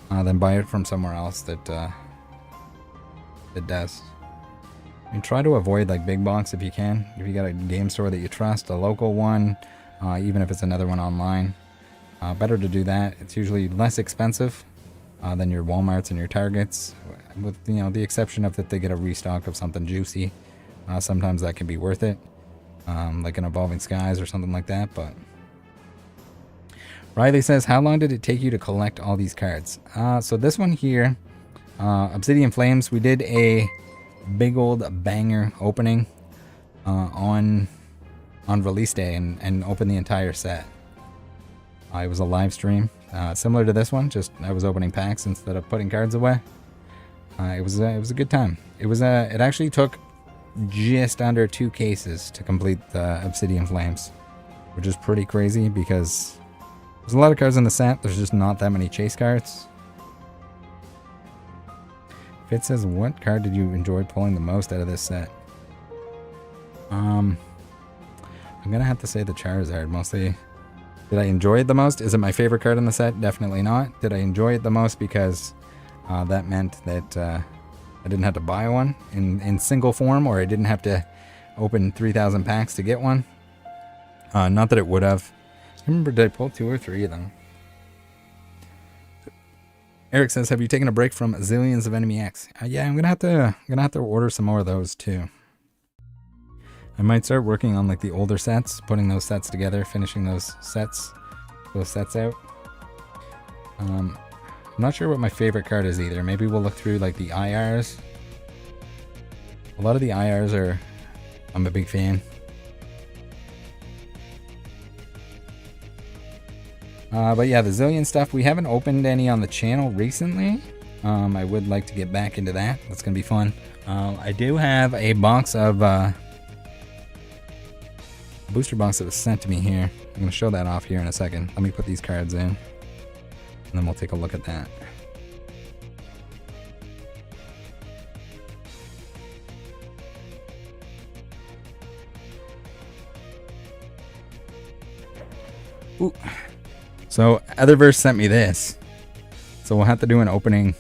then buy it from somewhere else that does. And try to avoid like big box if you can. If you got a game store that you trust, a local one, even if it's another one online, better to do that. It's usually less expensive than your Walmarts and your Targets, with the exception of that they get a restock of something juicy. Sometimes that can be worth it, like an Evolving Skies or something like that. But Riley says, how long did it take you to collect all these cards? So this one here, Obsidian Flames, we did a big old banger opening on release day and opened the entire set. It was a live stream, similar to this one, just I was opening packs instead of putting cards away. It was a good time. It actually took just under 2 cases to complete the Obsidian Flames, which is pretty crazy because there's a lot of cards in the set. There's just not that many chase cards. Fit says, what card did you enjoy pulling the most out of this set? I'm gonna have to say the Charizard mostly. Did I enjoy it the most? Is it my favorite card in the set? Definitely not. Did I enjoy it the most because that meant that I didn't have to buy one in single form, or I didn't have to open 3,000 packs to get one? Not that it would have. I remember, did I pull 2 or 3 of them? Eric says, have you taken a break from zillions of Enemy X? Yeah, I'm gonna have to order some more of those too. I might start working on like the older sets, putting those sets together, finishing those sets out. I'm not sure what my favorite card is either. Maybe we'll look through like the IRs. A lot of the IRs I'm a big fan. But yeah, the Zillion stuff, we haven't opened any on the channel recently. I would like to get back into that. That's gonna be fun. I do have a box of booster box that was sent to me here. I'm gonna show that off here in a second. Let me put these cards in, and then we'll take a look at that. Ooh. So Otherverse sent me this, so we'll have to do an opening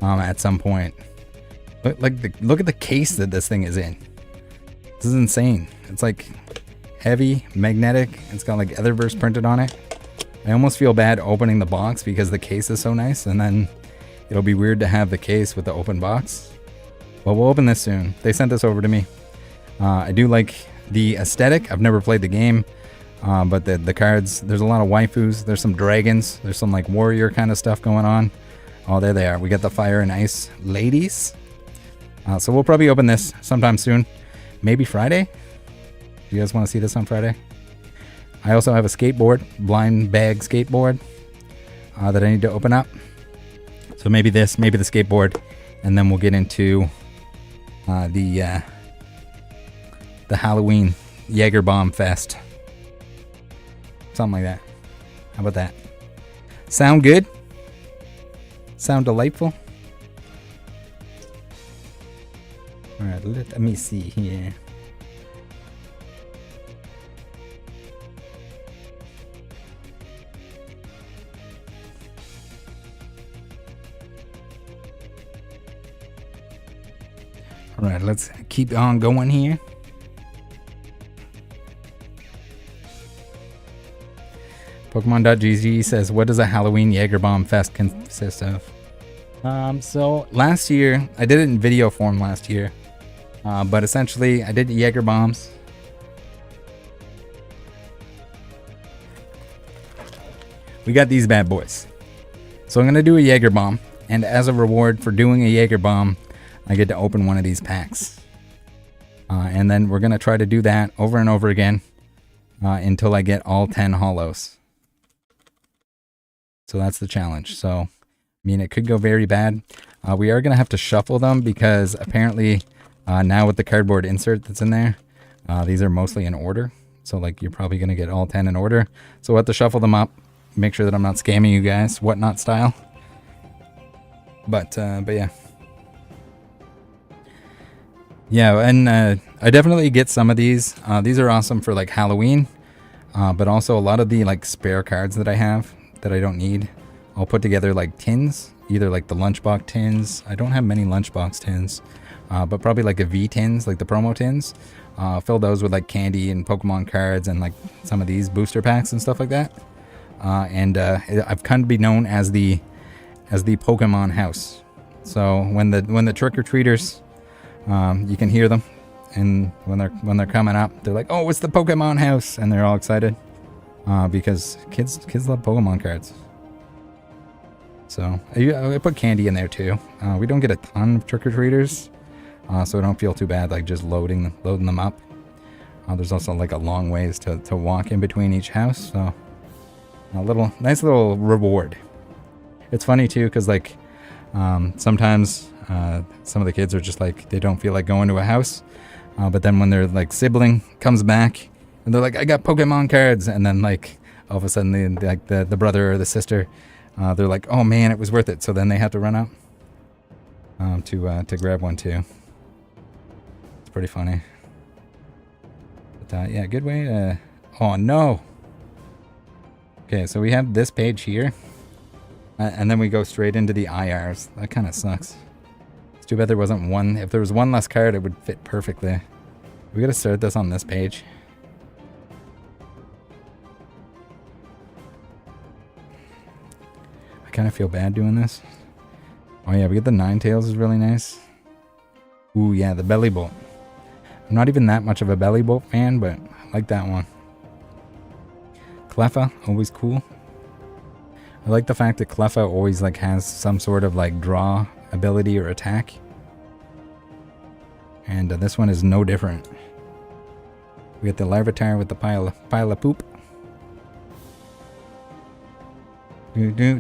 at some point. Look at the case that this thing is in. This is insane. It's like heavy, magnetic. It's got like Otherverse printed on it. I almost feel bad opening the box because the case is so nice, and then it'll be weird to have the case with the open box. Well, we'll open this soon. They sent this over to me. I do like the aesthetic. I've never played the game, but the cards, there's a lot of waifus. There's some dragons. There's some like warrior kind of stuff going on. Oh, there they are. We got the fire and ice ladies. So we'll probably open this sometime soon. Maybe Friday? Do you guys want to see this on Friday? I also have a skateboard, blind bag skateboard, that I need to open up. So maybe this, maybe the skateboard, and then we'll get into the Halloween Jaeger Bomb Fest. Something like that. How about that? Sound good? Sound delightful? Alright, let me see here. Alright, let's keep on going here. Pokemon.gg says, what does a Halloween Jaeger Bomb Fest consist of? So last year, I did it in video form last year. But essentially, I did Jaeger bombs. We got these bad boys. So I'm going to do a Jaeger bomb. And as a reward for doing a Jaeger bomb, I get to open one of these packs. And then we're going to try to do that over and over again until I get all 10 holos. So that's the challenge. So, I mean, it could go very bad. We are going to have to shuffle them because apparently... now with the cardboard insert that's in there, these are mostly in order. So like you're probably going to get all 10 in order. So we'll have to shuffle them up. Make sure that I'm not scamming you guys, whatnot style. But yeah. Yeah, and I definitely get some of these. These are awesome for like Halloween. But also a lot of the like spare cards that I have that I don't need, I'll put together like tins, either like the lunchbox tins. I don't have many lunchbox tins, but probably like a V tins, like the promo tins. Fill those with like candy and Pokemon cards and like some of these booster packs and stuff like that. I've come to be known as the Pokemon house. So when the trick-or-treaters, you can hear them, and when they're coming up, they're like, "Oh, it's the Pokemon house," and they're all excited because kids love Pokemon cards. So I put candy in there too. We don't get a ton of trick-or-treaters, so I don't feel too bad like just loading them up. There's also like a long ways to walk in between each house, so a nice little reward. It's funny too because like sometimes some of the kids are just like they don't feel like going to a house, but then when their like sibling comes back and they're like, "I got Pokemon cards," and then like all of a sudden the brother or the sister, they're like, "Oh man, it was worth it." So then they have to run out to grab one too. It's pretty funny. But yeah, good way to. Oh no. Okay, so we have this page here, and then we go straight into the IRs. That kind of sucks. It's too bad there wasn't one. If there was one less card, it would fit perfectly. We gotta start this on this page. I kind of feel bad doing this. Oh yeah, we get the Ninetales is really nice. Ooh yeah, the Belly Bolt. I'm not even that much of a Belly Bolt fan, but I like that one. Cleffa, always cool. I like the fact that Cleffa always like has some sort of like draw ability or attack. And this one is no different. We get the Larvitar with the pile of poop.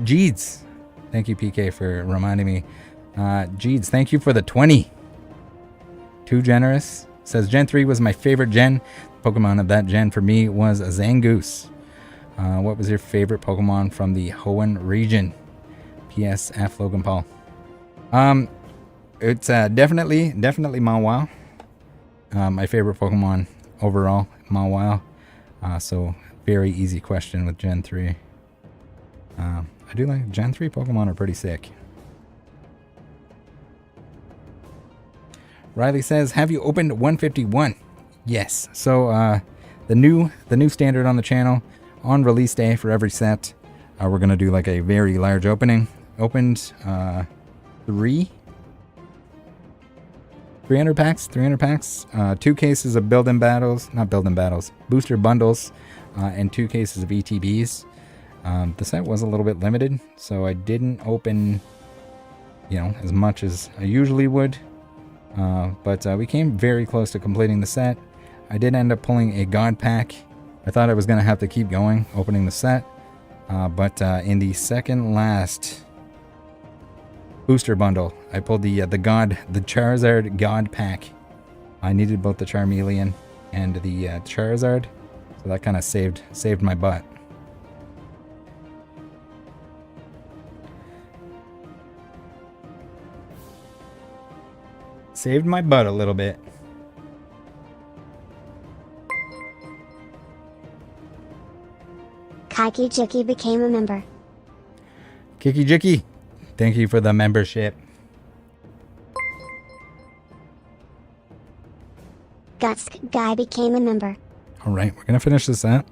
Jeeds. Thank you, PK, for reminding me. Jeeds, thank you for the 20. Too generous. Says Gen 3 was my favorite gen. Pokemon of that gen for me was a Zangoose. What was your favorite Pokemon from the Hoenn region? PSF Logan Paul. It's definitely Mawile. My favorite Pokemon overall, Mawile. So very easy question with Gen 3. I do like Gen 3 Pokemon are pretty sick. Riley says, "Have you opened 151?" Yes. So the new standard on the channel on release day for every set, we're gonna do like a very large opening. Opened 300 packs, 2 cases of booster bundles, and 2 cases of ETBs. The set was a little bit limited, so I didn't open, as much as I usually would. But we came very close to completing the set. I did end up pulling a God Pack. I thought I was going to have to keep going, opening the set. But in the second last booster bundle, I pulled the Charizard God Pack. I needed both the Charmeleon and the Charizard, so that kind of saved my butt. Saved my butt a little bit. Kiki Jiki became a member. Kiki Jiki, thank you for the membership. Guts Guy became a member. Alright, we're gonna finish this out.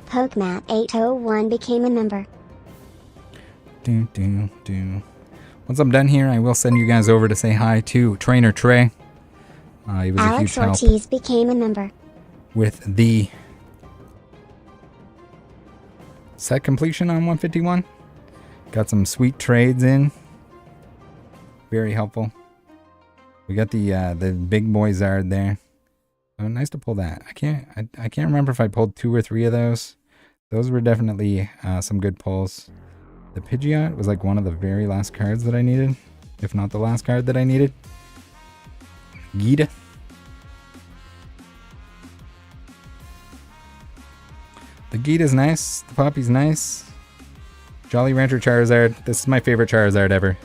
Pokemat801 became a member. Once I'm done here, I will send you guys over to say hi to Trainer Trey. He was a huge help. Alex Ortiz became a member. With the set completion on 151. Got some sweet trades in. Very helpful. We got the big boy Zard there. Oh, nice to pull that. I can't remember if I pulled 2 or 3 of those. Those were definitely some good pulls. The Pidgeot was like one of the very last cards that I needed. if not the last card that I needed. Gita. The Gita's nice. The Poppy's nice. Jolly Rancher Charizard. This is my favorite Charizard ever.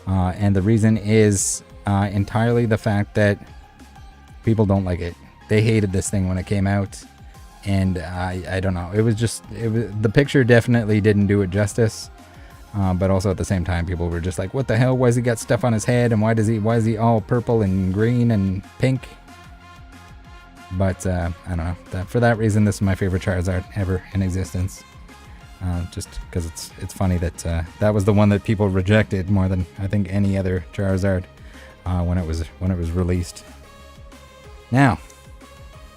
And the reason is entirely the fact that people don't like it. They hated this thing when it came out. And I don't know. It was the picture definitely didn't do it justice. But also at the same time, people were just like, what the hell? Why has he got stuff on his head? And why is he all purple and green and pink? But I don't know. For that reason, this is my favorite Charizard ever in existence. Just because it's funny that that was the one that people rejected more than I think any other Charizard when it was released. Now,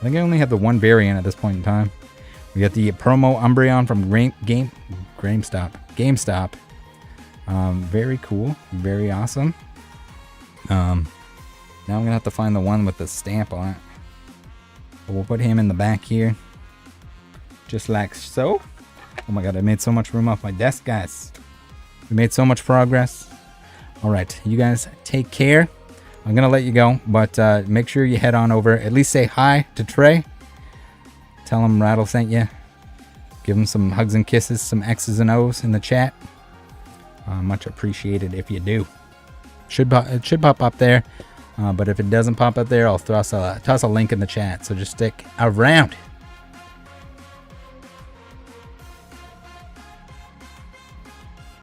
I think I only have the one variant at this point in time. We got the promo Umbreon from GameStop. Very cool, very awesome. Now I'm gonna have to find the one with the stamp on it. But we'll put him in the back here, just like so. Oh my god, I made so much room off my desk, guys. We made so much progress. All right, you guys take care. I'm gonna let you go, but make sure you head on over. At least say hi to Trey. Tell him Rattle sent you. Give him some hugs and kisses, some X's and O's in the chat. Much appreciated if you do. It should pop up there, but if it doesn't pop up there, I'll toss a link in the chat. So just stick around.